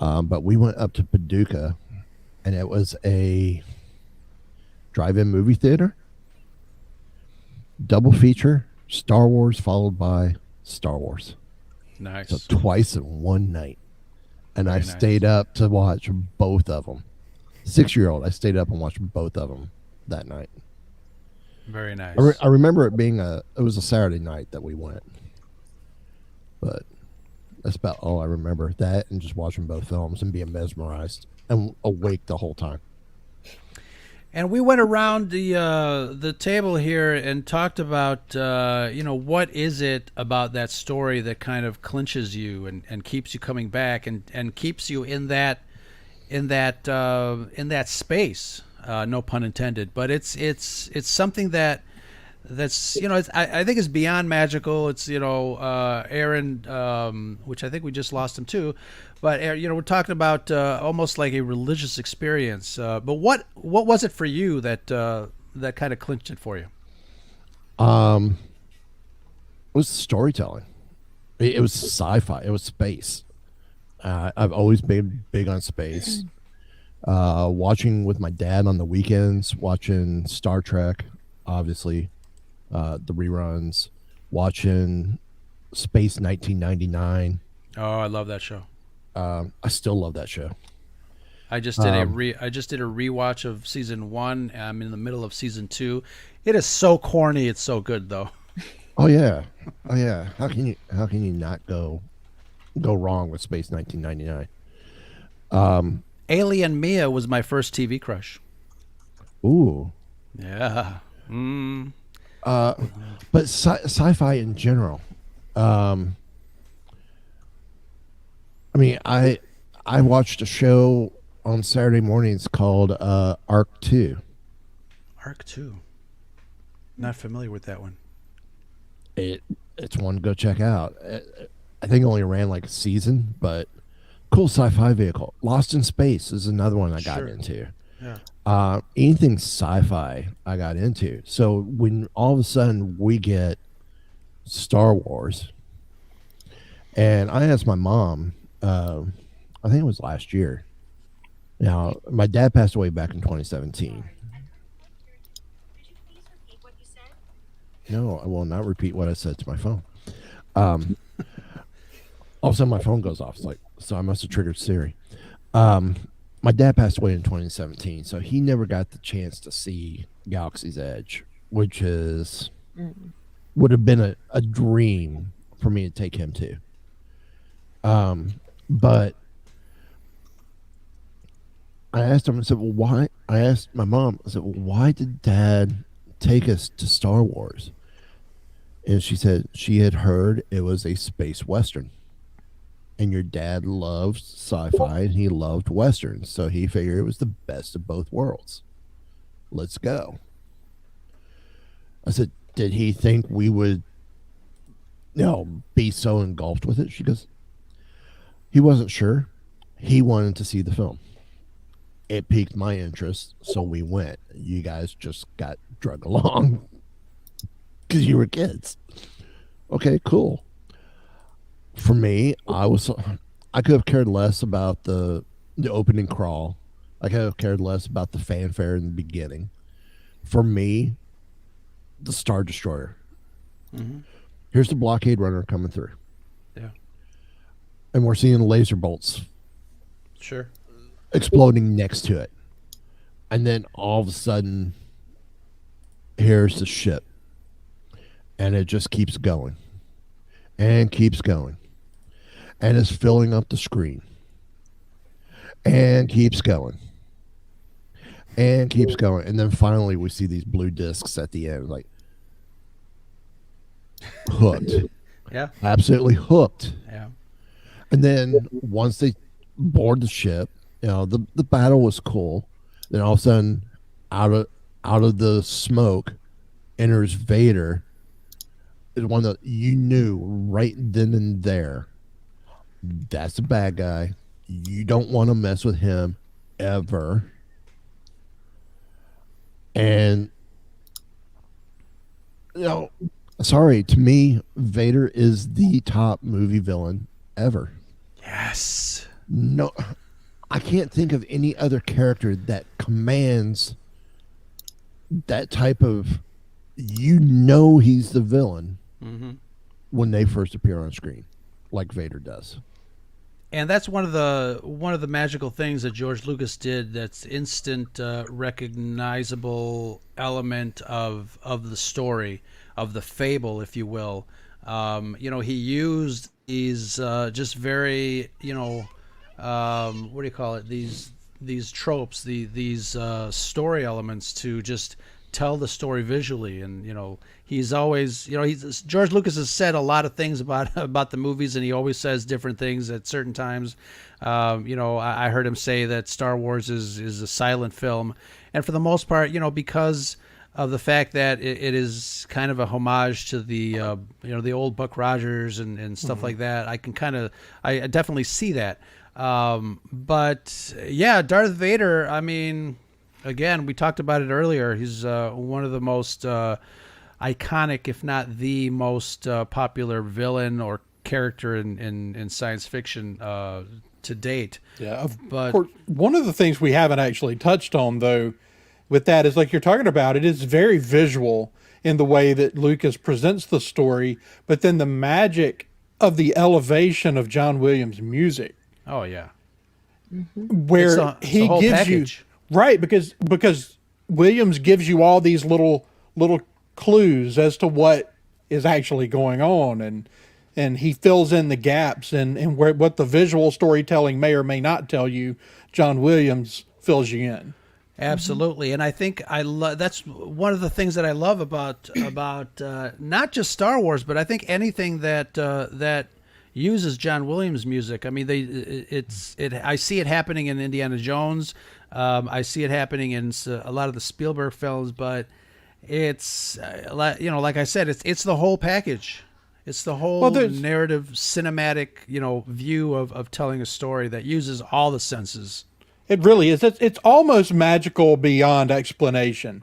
But we went up to Paducah, and it was a drive-in movie theater, double feature, Star Wars followed by Star Wars. Nice. So twice in one night. And Very I nice. stayed up to watch both of them. 6-year-old, I stayed up and watched both of them that night. Very nice. I remember it being it was a Saturday night that we went. But that's about all I remember. That and just watching both films and being mesmerized and awake the whole time. And we went around the table here and talked about what is it about that story that kind of clinches you and keeps you coming back and keeps you in that space, no pun intended. But it's something that's I think is beyond magical. It's Aaron, which I think we just lost him too, but we're talking about almost like a religious experience. But what was it for you that kind of clinched it for you? It was storytelling. It was sci-fi. It was space. I've always been big on space. Watching with my dad on the weekends, watching Star Trek, obviously, the reruns, watching Space 1999. Oh, I love that show. I still love that show. I just did a rewatch of season 1. I'm in the middle of season 2. It is so corny. It's so good though. Oh yeah. How can you not go wrong with Space 1999? Alien Mia was my first TV crush. Ooh. Yeah. But sci-fi in general. I mean, I watched a show on Saturday mornings called Arc 2. Arc 2. Not familiar with that one. It's one to go check out. I think it only ran like a season, but cool sci-fi vehicle. Lost in Space is another one I got Sure. into. Yeah. Anything sci-fi I got into. So when all of a sudden we get Star Wars, and I asked my mom, I think it was last year. Now, my dad passed away back in 2017. No, I will not repeat what I said to my phone. All of a sudden, my phone goes off. It's like, so I must have triggered Siri. My dad passed away in 2017, so he never got the chance to see Galaxy's Edge, which would have been a dream for me to take him to. But I asked him, I said, well, why? I asked my mom, I said, well, why did Dad take us to Star Wars? And she said she had heard it was a space western. And your dad loved sci-fi and he loved westerns. So he figured it was the best of both worlds. Let's go. I said, did he think we would, be so engulfed with it? She goes, he wasn't sure. He wanted to see the film. It piqued my interest, so we went. You guys just got drug along because you were kids. Okay, cool. For me, I could have cared less about the opening crawl. I could have cared less about the fanfare in the beginning. For me, the Star Destroyer. Mm-hmm. Here's the blockade runner coming through. Yeah. and we're seeing laser bolts Sure. exploding next to it. And then all of a sudden, here's the ship. And it just keeps going and keeps going. And it's filling up the screen and keeps going and keeps going. And then finally, we see these blue discs at the end, like hooked. Yeah. Absolutely hooked. Yeah. And then once they board the ship, the battle was cool. Then all of a sudden, out of the smoke, enters Vader. Is one that you knew right then and there. That's a bad guy. You don't want to mess with him ever. And sorry, to me, Vader is the top movie villain ever. Yes. No, I can't think of any other character that commands that type of, he's the villain when they first appear on screen, like Vader does. And that's one of the magical things that George Lucas did. That's instant, recognizable element of the story, of the fable, if you will. He used these just very, what do you call it? These tropes, these story elements to just tell the story visually. And he's always, George Lucas has said a lot of things about the movies, and he always says different things at certain times. I heard him say that Star Wars is a silent film, and for the most part, because of the fact that it is kind of a homage to the the old Buck Rogers and stuff like that. I definitely see that. But yeah, Darth Vader, I mean, again, we talked about it earlier. He's one of the most iconic, if not the most popular villain or character in science fiction to date. Yeah, But of course, one of the things we haven't actually touched on, though, with that is, like you're talking about, it is very visual in the way that Lucas presents the story, but then the magic of the elevation of John Williams' music, oh yeah, where it's he the whole gives package. you right because Williams gives you all these little clues as to what is actually going on, and he fills in the gaps, and what the visual storytelling may or may not tell you, John Williams fills you in. Absolutely, and I think that's one of the things that I love about not just Star Wars, but I think anything that uses John Williams music. I mean, I see it happening in Indiana Jones. I see it happening in a lot of the Spielberg films, but it's like I said, it's the whole package. It's the whole narrative, cinematic, view of telling a story that uses all the senses. It really is. It's almost magical beyond explanation.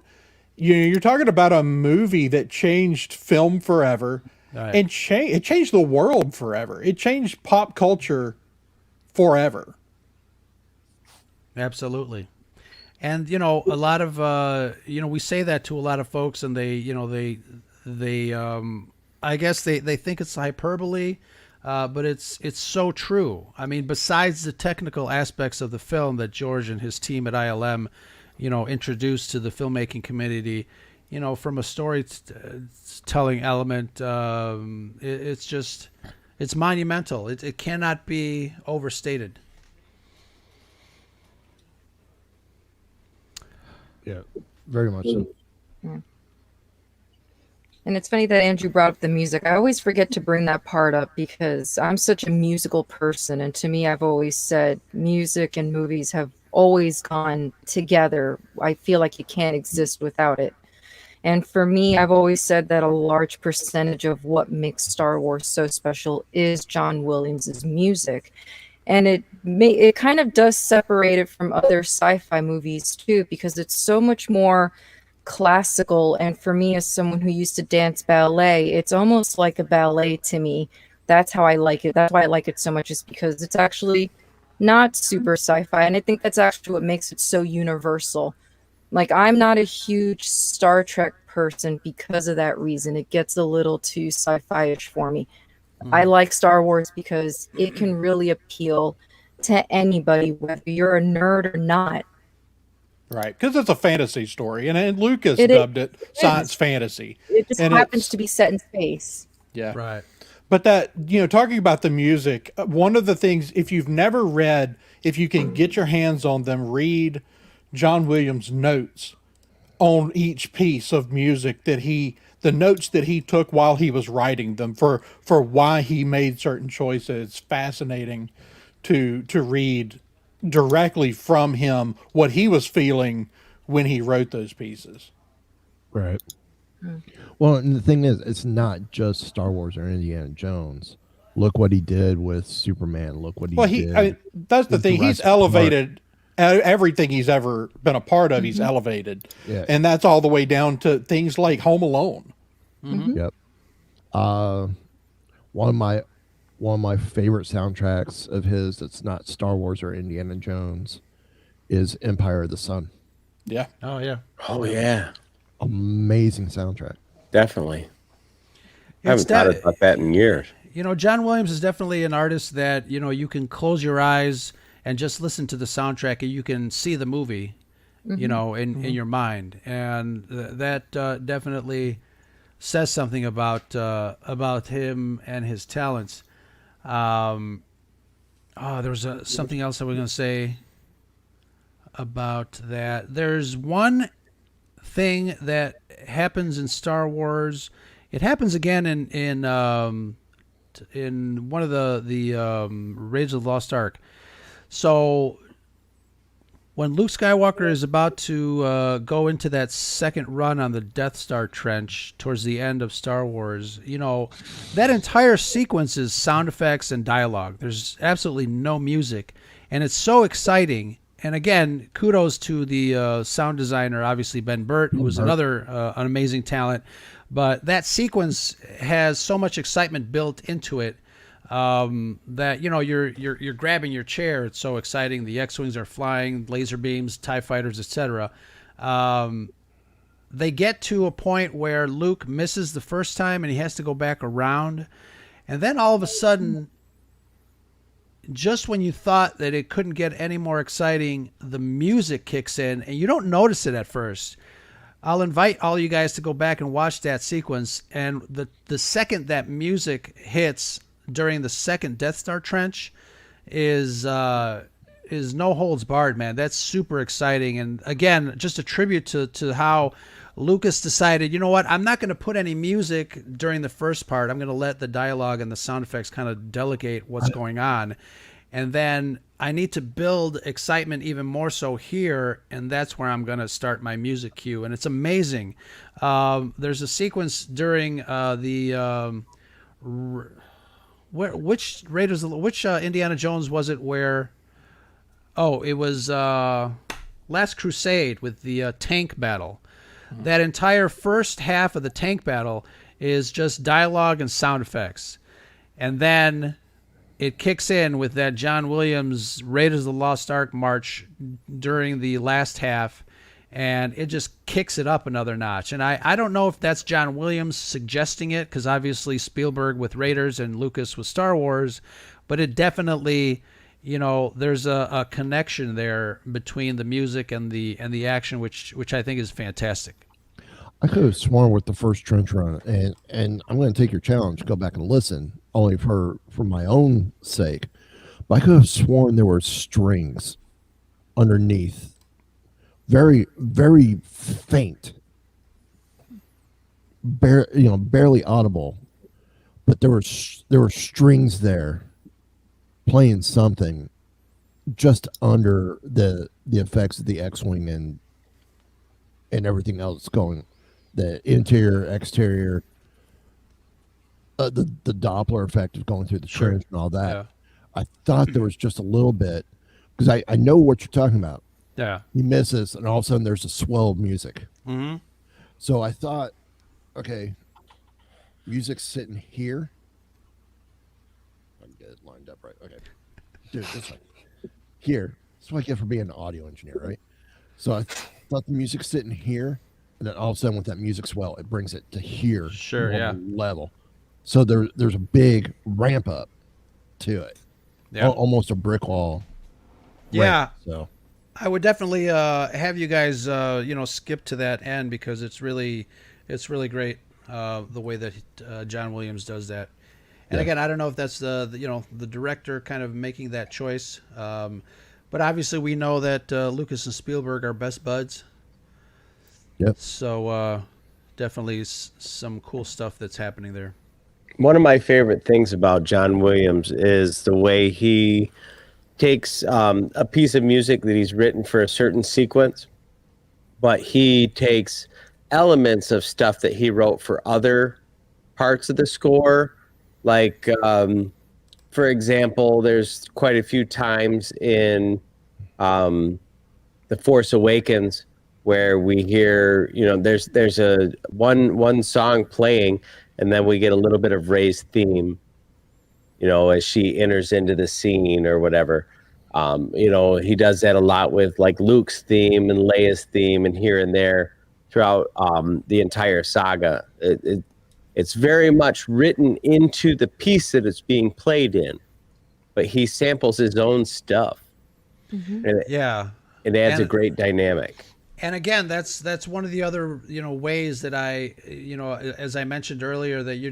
You're talking about a movie that changed film forever, Right. and it changed the world forever. It changed pop culture forever. Absolutely. And a lot of we say that to a lot of folks, and they I guess they think it's hyperbole, but it's so true. I mean, besides the technical aspects of the film that George and his team at ILM, introduced to the filmmaking community, from a storytelling element, it's monumental. It cannot be overstated. Yeah, very much so. And it's funny that Andrew brought up the music. I always forget to bring that part up because I'm such a musical person. And to me, I've always said music and movies have always gone together. I feel like you can't exist without it. And for me, I've always said that a large percentage of what makes Star Wars so special is John Williams' music. And it kind of does separate it from other sci-fi movies too, because it's so much more classical. And for me, as someone who used to dance ballet, it's almost like a ballet to me. That's how I like it. That's why I like it so much, is because it's actually not super sci-fi. And I think that's actually what makes it so universal. Like, I'm not a huge Star Trek person because of that reason. It gets a little too sci-fi-ish for me. I like Star Wars because it can really appeal to anybody, whether you're a nerd or not. Right, because it's a fantasy story, and Lucas It is- dubbed it science fantasy. It just And happens it's- to be set in space. Yeah, Right. But that, talking about the music, one of the things, if you've never read, if you can get your hands on them, read John Williams' notes on each piece of music the notes that he took while he was writing them for why he made certain choices. It's fascinating to read directly from him what he was feeling when he wrote those pieces. Right. Well, and the thing is, it's not just Star Wars or Indiana Jones. Look what he did with Superman. Look what he did. I mean, that's the with thing. He's Jurassic elevated everything he's ever been a part of. He's elevated, Yeah. and that's all the way down to things like Home Alone. Yep. One of my favorite soundtracks of his that's not Star Wars or Indiana Jones is Empire of the Sun. Yeah, Oh yeah. Oh yeah, Amazing soundtrack. definitely. I It's haven't thought that- about that in years. John Williams is definitely an artist that, you can close your eyes and just listen to the soundtrack and you can see the movie, in your mind. And that definitely says something about him and his talents. There was something else I was going to say about that. There's one thing that happens in Star Wars. It happens again in one of the Raiders of the Lost Ark. So when Luke Skywalker is about to go into that second run on the Death Star trench towards the end of Star Wars, that entire sequence is sound effects and dialogue. There's absolutely no music, and it's so exciting. And again, kudos to the sound designer, obviously Ben Burt, who was another an amazing talent. But that sequence has so much excitement built into it that you're grabbing your chair. It's so exciting. The X-wings are flying, laser beams, TIE fighters, etc. They get to a point where Luke misses the first time and he has to go back around, and then all of a sudden, just when you thought that it couldn't get any more exciting, the music kicks in, and you don't notice it at first. I'll invite all you guys to go back and watch that sequence, and the second that music hits during the second Death Star trench is no holds barred, man. That's super exciting, and again, just a tribute to how Lucas decided, you know what, I'm not going to put any music during the first part. I'm going to let the dialogue and the sound effects kind of delegate what's going on. And then I need to build excitement even more so here, and that's where I'm going to start my music cue. And it's amazing. There's a sequence during which Indiana Jones was it where? Oh, it was Last Crusade with the tank battle. That entire first half of the tank battle is just dialogue and sound effects. And then it kicks in with that John Williams Raiders of the Lost Ark march during the last half, and it just kicks it up another notch. And I don't know if that's John Williams suggesting it, because obviously Spielberg with Raiders and Lucas with Star Wars, but it definitely, there's a connection there between the music and the action, which I think is fantastic. I could have sworn with the first trench run, and I'm going to take your challenge, go back and listen, only for my own sake. But I could have sworn there were strings underneath, very, very faint, barely audible, but there were strings there playing something just under the effects of the X-wing and everything else going. The interior, exterior, the Doppler effect of going through the trench and all that. Yeah. I thought there was just a little bit, because I know what you're talking about. Yeah. He misses, and all of a sudden there's a swell of music. Mm-hmm. So I thought, okay, music's sitting here. I can get it lined up right. Okay, dude, this way. Here. That's what I get for being an audio engineer, right? So I thought the music's sitting here. And then all of a sudden, with that music swell, it brings it to here. Sure, more yeah. level. So there's a big ramp up to it. Yeah. Almost a brick wall. Yeah. Ramp, so I would definitely have you guys, skip to that end because it's really great the way that John Williams does that. And Yeah. again, I don't know if that's the director kind of making that choice, but obviously we know that Lucas and Spielberg are best buds. Yep. So definitely some cool stuff that's happening there. One of my favorite things about John Williams is the way he takes a piece of music that he's written for a certain sequence, but he takes elements of stuff that he wrote for other parts of the score. Like, for example, there's quite a few times in The Force Awakens where we hear, there's a one song playing, and then we get a little bit of Rey's theme, as she enters into the scene or whatever. He does that a lot with like Luke's theme and Leia's theme and here and there throughout the entire saga. It's very much written into the piece that it's being played in, but he samples his own stuff. And it adds a great dynamic. And again, that's one of the other ways that I as I mentioned earlier, that you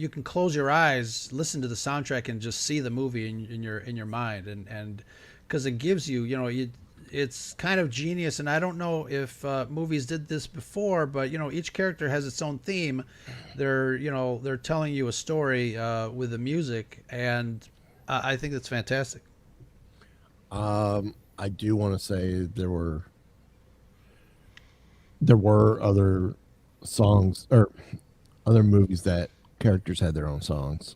can close your eyes, listen to the soundtrack, and just see the movie in your mind, and because it gives you it's kind of genius. And I don't know if movies did this before, but each character has its own theme. They're telling you a story with the music, and I think that's fantastic. I do want to say there were other songs or other movies that characters had their own songs.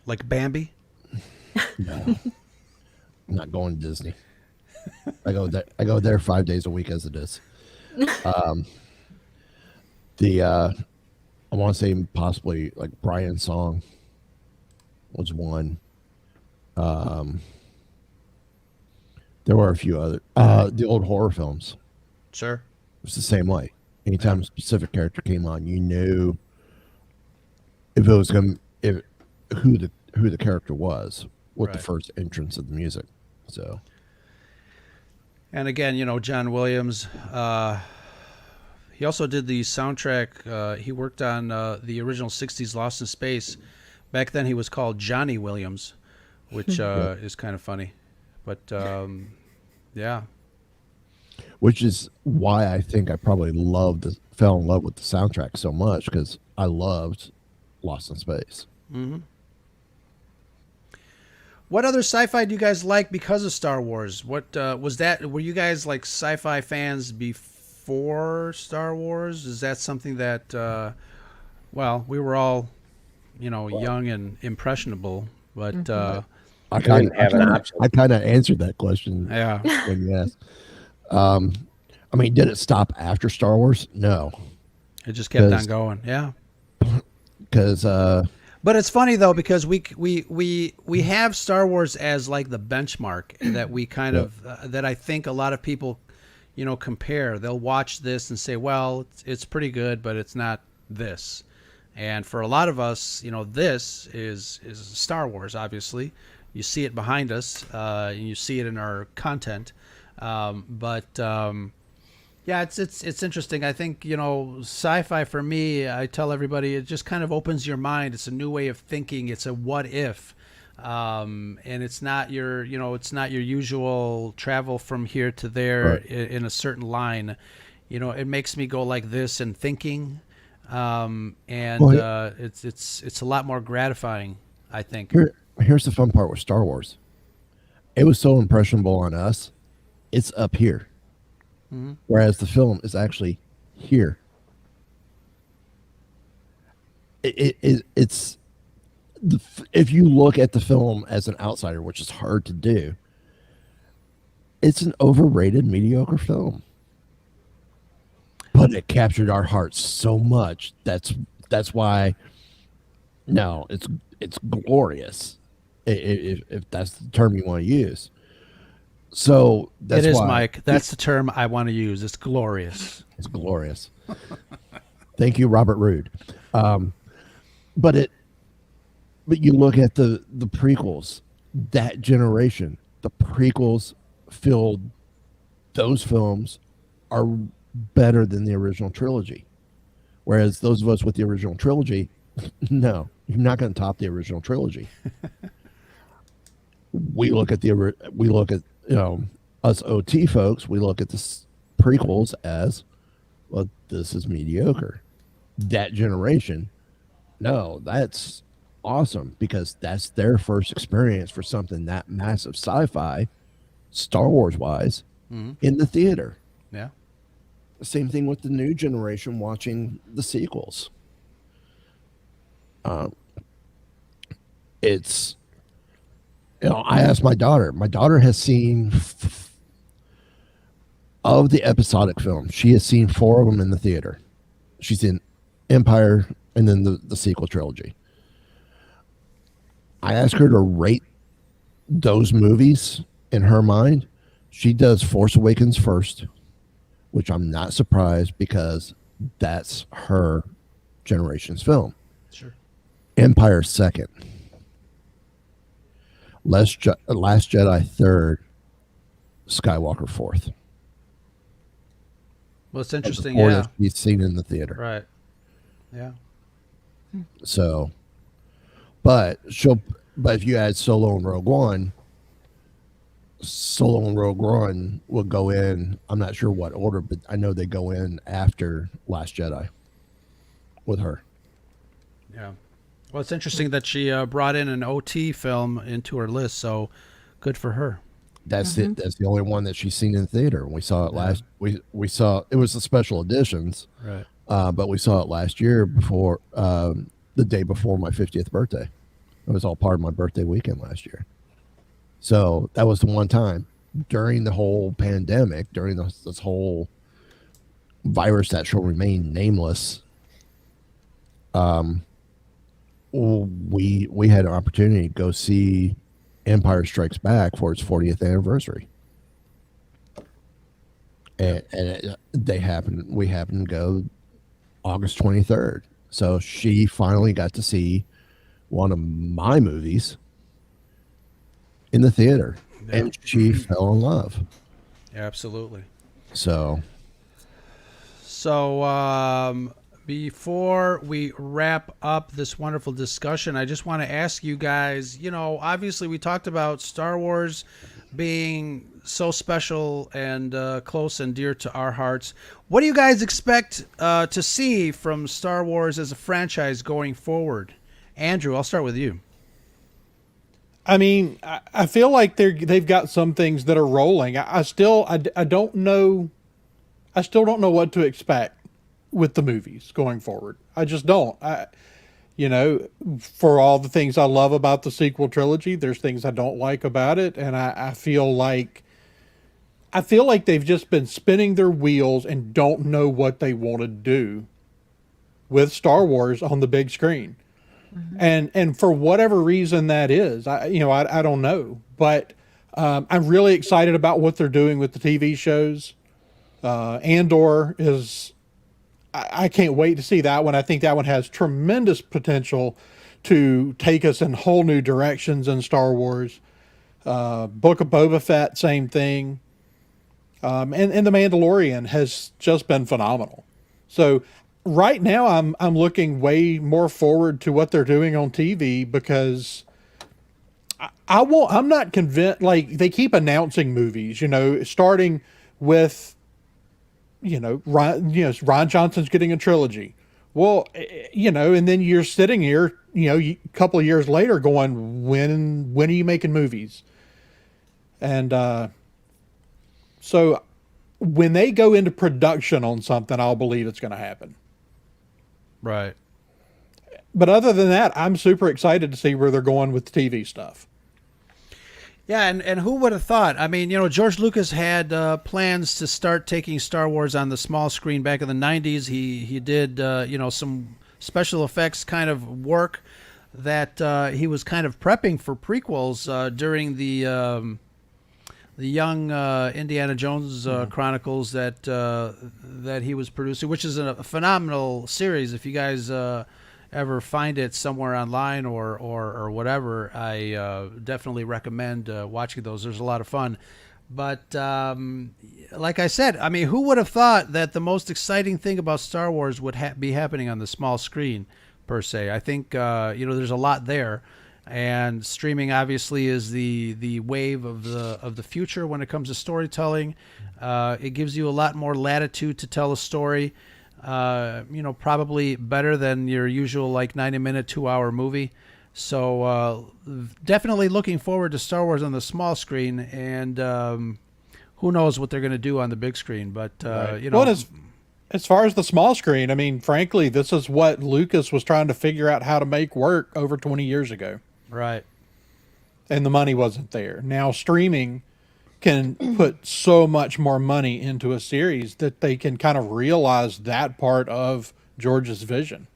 Like Bambi. No, I'm not going to Disney. I go there 5 days a week as it is. I want to say possibly like Brian's song was one. There were a few other the old horror films. Sure. It was the same way. Anytime a specific character came on, you knew if it was who the character was with the Right. first entrance of the music. So, And again, John Williams, he also did the soundtrack. He worked on the original 60s Lost in Space. Back then he was called Johnny Williams, which is kind of funny. But yeah. which is why I think I probably fell in love with the soundtrack so much, because I loved Lost in Space. Mm-hmm. What other sci-fi do you guys like because of Star Wars? What was that? Were you guys like sci-fi fans before Star Wars? Is that something that? We were all, young and impressionable, but I didn't have an option. I kind of answered that question yeah, when you asked. Did it stop after Star Wars? No, it just kept on going. Yeah. because But it's funny though, because we have Star Wars as like the benchmark that we kind of that I think a lot of people, compare. They'll watch this and say, well, it's pretty good, but it's not this. And for a lot of us, this is Star Wars. Obviously, you see it behind us, and you see it in our content. Yeah, it's interesting. I think, sci-fi for me, I tell everybody, it just kind of opens your mind. It's a new way of thinking. It's a what if. And it's not your usual travel from here to there Right. in a certain line. It makes me go like this and thinking. It's a lot more gratifying, I think. here's the fun part with Star Wars. It was so impressionable on us. It's up here. Mhm. Whereas the film is actually here. It's if you look at the film as an outsider, which is hard to do, it's an overrated, mediocre film. But it captured our hearts so much. That's why. No, it's glorious, if that's the term you want to use. So It is, Mike. That's the term I want to use. It's glorious. It's glorious. Thank you, Robert Roode. But you look at the prequels, that generation, the prequels feel those films are better than the original trilogy. Whereas those of us with the original trilogy, no, you're not going to top the original trilogy. We look at us OT folks, we look at the prequels as, well, this is mediocre. That generation, no, that's awesome because that's their first experience for something that massive sci-fi, Star Wars wise, in the theater. Yeah. Same thing with the new generation watching the sequels. It's, I asked my daughter. My daughter has seen of the episodic films. She has seen 4 of them in the theater. She's in Empire and then the sequel trilogy. I asked her to rate those movies in her mind. She does Force Awakens first, which I'm not surprised because that's her generation's film. Sure. Empire second. Last Jedi third. Skywalker fourth. Well, it's interesting. Or Yeah. he's seen in the theater. Right. Yeah. So, but if you add Solo and Rogue One, Solo and Rogue One will go in. I'm not sure what order, but I know they go in after Last Jedi with her. Yeah. Well, it's interesting that she brought in an OT film into her list. So, good for her. That's it. That's the only one that she's seen in theater. We saw it last. We saw it was the special editions, Right. but we saw it last year before the day before my 50th birthday. It was all part of my birthday weekend last year. So that was the one time during the whole pandemic, during this whole virus that shall remain nameless. We had an opportunity to go see Empire Strikes Back for its 40th anniversary, and we happened to go August 23rd. So she finally got to see one of my movies in the theater, and she fell in love. Yeah, absolutely. So before we wrap up this wonderful discussion, I just want to ask you guys, obviously we talked about Star Wars being so special and close and dear to our hearts. What do you guys expect to see from Star Wars as a franchise going forward? Andrew, I'll start with you. I mean, I feel like they've got some things that are rolling. I don't know. I still don't know what to expect with the movies going forward. I just don't. For all the things I love about the sequel trilogy, there's things I don't like about it, and I feel like they've just been spinning their wheels and don't know what they want to do with Star Wars on the big screen. And for whatever reason that is, I don't know, but I'm really excited about what they're doing with the TV shows. Andor is, I can't wait to see that one. I think that one has tremendous potential to take us in whole new directions in Star Wars. Book of Boba Fett, same thing. And The Mandalorian has just been phenomenal. So right now I'm looking way more forward to what they're doing on TV because I'm not convinced. Like, they keep announcing movies, starting with, Ron Johnson's getting a trilogy. Well, and then you're sitting here, a couple of years later going, when are you making movies? And so when they go into production on something, I'll believe it's going to happen. Right. But other than that, I'm super excited to see where they're going with the TV stuff. Yeah, and who would have thought? I mean, George Lucas had plans to start taking Star Wars on the small screen back in the 90s. He did, some special effects kind of work that he was kind of prepping for prequels during the young Indiana Jones Chronicles that he was producing, which is a phenomenal series. If you guys ever find it somewhere online or whatever, I definitely recommend watching those. There's a lot of fun. But like I said, I mean, who would have thought that the most exciting thing about Star Wars would be happening on the small screen, per se? I think there's a lot there, and streaming obviously is the wave of the future when it comes to storytelling. It gives you a lot more latitude to tell a story. Probably better than your usual 90-minute, 2-hour movie. So definitely looking forward to Star Wars on the small screen, and who knows what they're going to do on the big screen. But right. Well, as far as the small screen, I mean, frankly, this is what Lucas was trying to figure out how to make work over 20 years ago. Right. And the money wasn't there. Now streaming can put so much more money into a series that they can kind of realize that part of George's vision.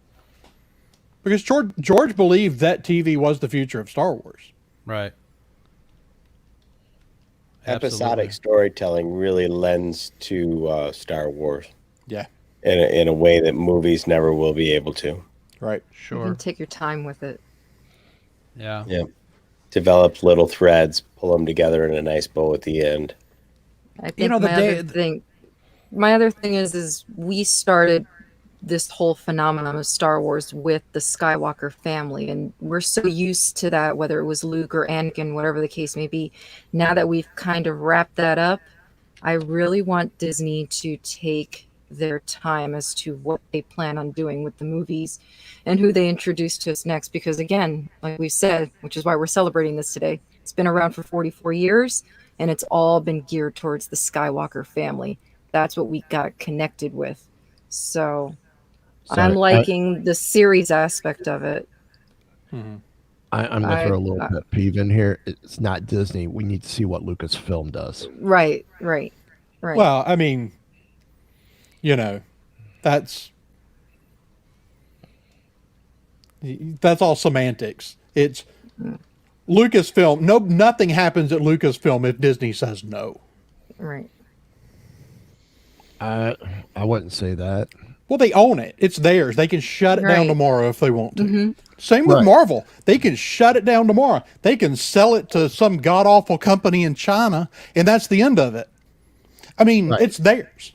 Because George believed that TV was the future of Star Wars. Right. Episodic storytelling really lends to Star Wars. Yeah. In a way that movies never will be able to. Right. You can Sure. take your time with it. Yeah. Yeah. Develop little threads, pull them together in a nice bow at the end. I think the my other thing is we started this whole phenomenon of Star Wars with the Skywalker family, and we're so used to that, whether it was Luke or Anakin, whatever the case may be. Now that we've kind of wrapped that up, I really want Disney to take their time as to what they plan on doing with the movies and who they introduce to us next, because again, like we said, which is why we're celebrating this today, it's been around for 44 years and it's all been geared towards the Skywalker family. That's what we got connected with. So I'm liking the series aspect of it. I'm going to throw a little pet peeve in here. It's not Disney. We need to see what Lucasfilm does. Right. Well, I mean, that's all semantics. It's Lucasfilm. Nothing happens at Lucasfilm if Disney says no. Right. I wouldn't say that. Well, they own it. It's theirs. They can shut it down tomorrow if they want to. Mm-hmm. Same with Marvel. They can shut it down tomorrow. They can sell it to some god-awful company in China, and that's the end of it. I mean, it's theirs.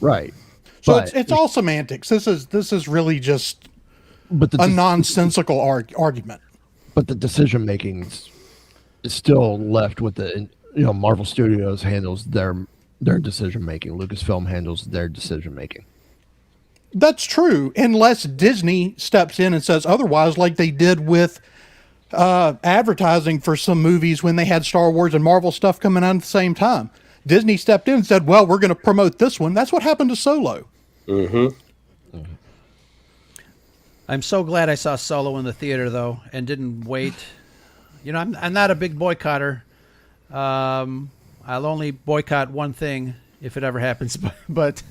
Right. So it's all semantics. This is really just a nonsensical argument. But the decision making is still left with the Marvel Studios handles their decision making. Lucasfilm handles their decision making. That's true, unless Disney steps in and says otherwise, like they did with advertising for some movies when they had Star Wars and Marvel stuff coming out at the same time. Disney stepped in and said, well, we're going to promote this one. That's what happened to Solo. Mm-hmm. I'm so glad I saw Solo in the theater, though, and didn't wait. I'm not a big boycotter. I'll only boycott one thing if it ever happens, but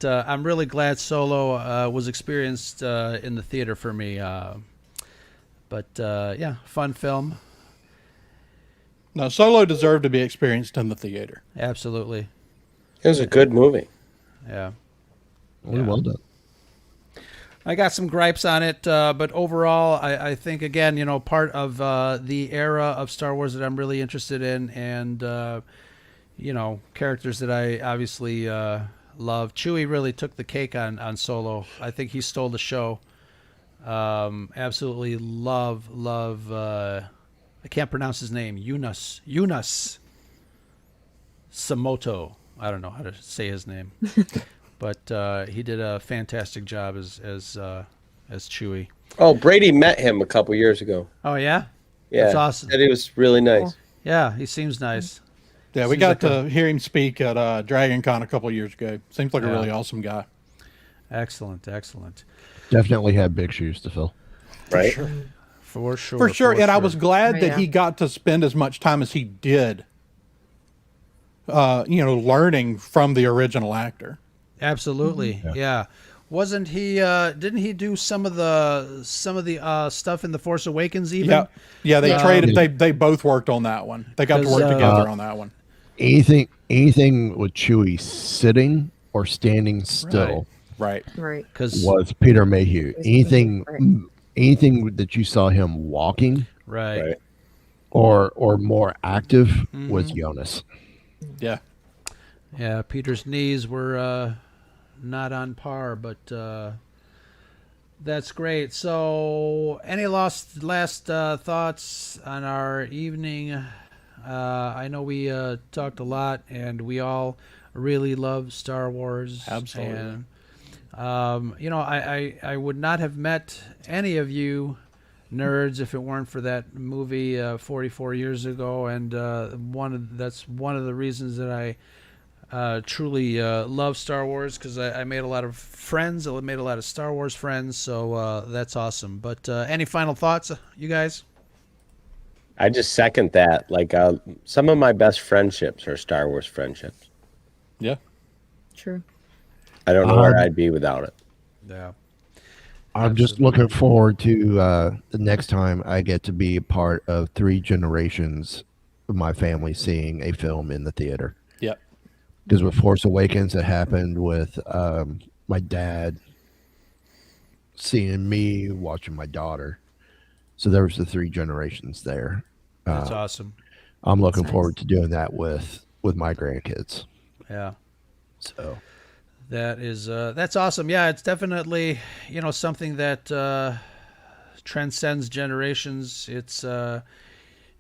I'm really glad Solo was experienced in the theater for me. Fun film. No, Solo deserved to be experienced in the theater. Absolutely. It was a good movie. Yeah. Well done. I got some gripes on it, but overall, I think, again, part of the era of Star Wars that I'm really interested in, and, characters that I obviously love. Chewie really took the cake on Solo. I think he stole the show. Absolutely love, I can't pronounce his name, Yunus Samoto. I don't know how to say his name. But he did a fantastic job as Chewie. Oh, Brady met him a couple years ago. Oh yeah, Yeah, that's awesome. Said he was really nice. Yeah, he seems nice. Yeah, we got to hear him speak at Dragon Con a couple years ago. Seems like a really awesome guy. Excellent. Definitely had big shoes to fill. Right? For sure. And I was glad that he got to spend as much time as he did, learning from the original actor. Absolutely. Yeah. Wasn't he? Didn't he do some of the stuff in the Force Awakens? Even Yeah. They traded. They both worked on that one. They got to 'Cause, work together on that one. Anything with Chewie sitting or standing still Right. Right. because was Peter Mayhew. Right. Anything that you saw him walking right. or more active was Mm-hmm. Jonas. Yeah. Yeah, Peter's knees were not on par, but that's great. So, any last thoughts on our evening? I know we talked a lot, and we all really love Star Wars. Absolutely. And, I would not have met any of you nerds if it weren't for that movie 44 years ago, and that's one of the reasons that I truly love Star Wars, because I made a lot of friends. I made a lot of Star Wars friends, so that's awesome. But any final thoughts, you guys? I just second that. Like some of my best friendships are Star Wars friendships. Yeah. True. I don't know where I'd be without it. Yeah. I'm just looking forward to the next time I get to be a part of 3 generations of my family seeing a film in the theater. Yep. Because with Force Awakens, it happened with my dad seeing me watching my daughter. So there was the 3 generations there. That's awesome. I'm looking Nice. forward to doing that with my grandkids. Yeah. So That is that's awesome. Yeah, it's definitely something that transcends generations. It's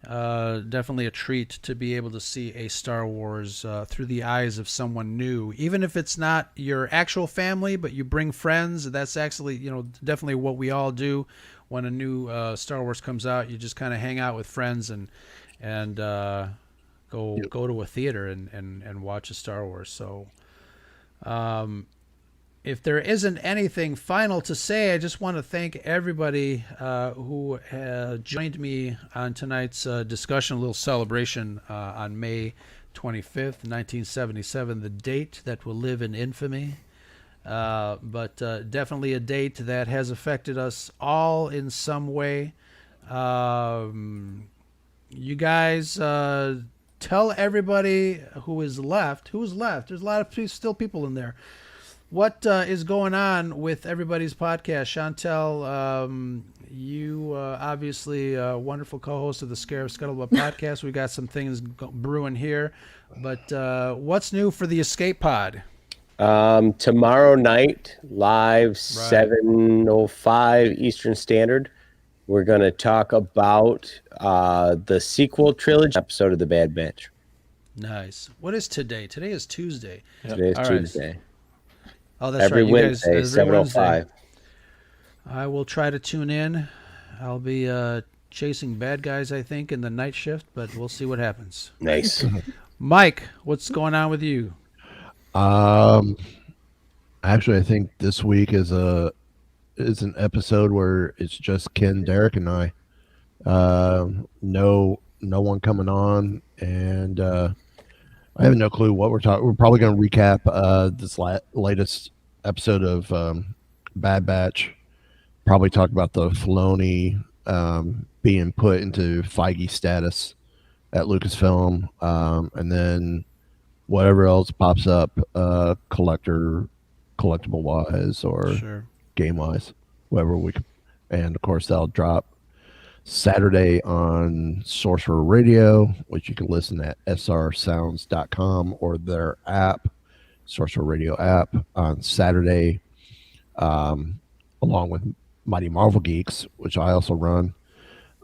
definitely a treat to be able to see a Star Wars through the eyes of someone new, even if it's not your actual family, but you bring friends. That's actually definitely what we all do when a new Star Wars comes out. You just kind of hang out with friends and go to a theater and watch a Star Wars. So. If there isn't anything final to say, I just want to thank everybody who joined me on tonight's discussion, a little celebration on May 25th, 1977, the date that will live in infamy. But definitely a date that has affected us all in some way. You guys tell everybody who's left. There's a lot of still people in there. What is going on with everybody's podcast? Chantel, you obviously a wonderful co-host of the Scarab Scuttlebutt podcast. We got some things brewing here. But what's new for the Escape Pod? Tomorrow night, live 7:05 Eastern Standard, we're going to talk about the sequel trilogy episode of The Bad Batch. Nice. What is today? Today is Tuesday. Today's All right. Tuesday. Oh, that's Every right. You guys, Wednesday, every Wednesday. 7:05. I will try to tune in. I'll be chasing bad guys, I think, in the night shift, but we'll see what happens. Nice. Mike, what's going on with you? Actually, I think this week is an episode where it's just Ken, Derek, and I. No one coming on, and I have no clue what we're talking. We're probably going to recap this latest episode of Bad Batch. Probably talk about the Filoni being put into Feige status at Lucasfilm, and then whatever else pops up, collectible wise or Sure. game wise, whatever we can. And of course, that'll drop Saturday on Sorcerer Radio, which you can listen at srsounds.com or their app, Sorcerer Radio app, on Saturday, along with Mighty Marvel Geeks, which I also run.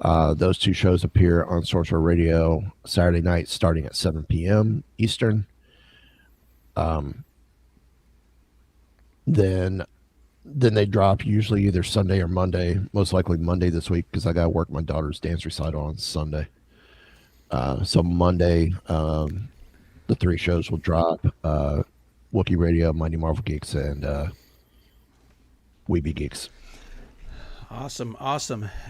Those 2 shows appear on Sorcerer Radio Saturday night starting at 7 p.m. Eastern. Then they drop usually either Sunday or Monday, most likely Monday this week because I got to work my daughter's dance recital on Sunday. So Monday, the 3 shows will drop, Wookiee Radio, Mighty Marvel Geeks, and Weeby Geeks. Awesome.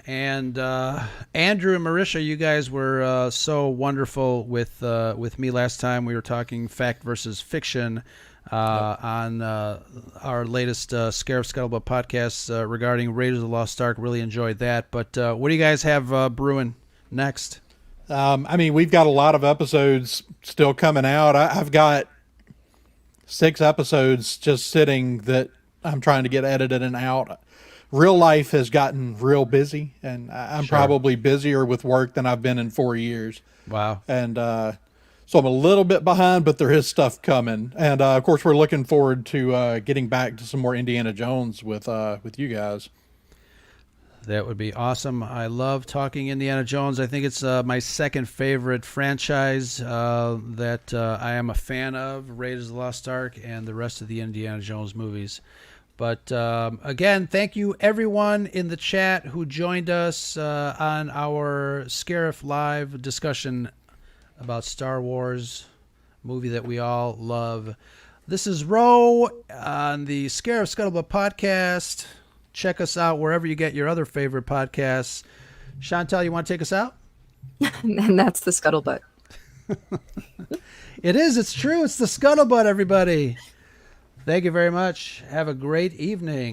And Andrew and Marisha, you guys were so wonderful with me last time. We were talking fact versus fiction on our latest Scarif Scuttlebutt podcast regarding Raiders of the Lost Ark. Really enjoyed that. But what do you guys have brewing next? I mean, we've got a lot of episodes still coming out. I've got 6 episodes just sitting that I'm trying to get edited and out. Real life has gotten real busy, and I'm probably busier with work than I've been in 4 years. Wow. And so I'm a little bit behind, but there is stuff coming. And of course, we're looking forward to getting back to some more Indiana Jones with you guys. That would be awesome. I love talking Indiana Jones. I think it's my second favorite franchise that I am a fan of, Raiders of the Lost Ark and the rest of the Indiana Jones movies. But again, thank you everyone in the chat who joined us on our Scarif Live discussion about Star Wars, movie that we all love. This is Ro on the Scarif Scuttlebutt podcast. Check us out wherever you get your other favorite podcasts. Chantel, you want to take us out? And that's the Scuttlebutt. It is. It's true. It's the Scuttlebutt, everybody. Thank you very much. Have a great evening.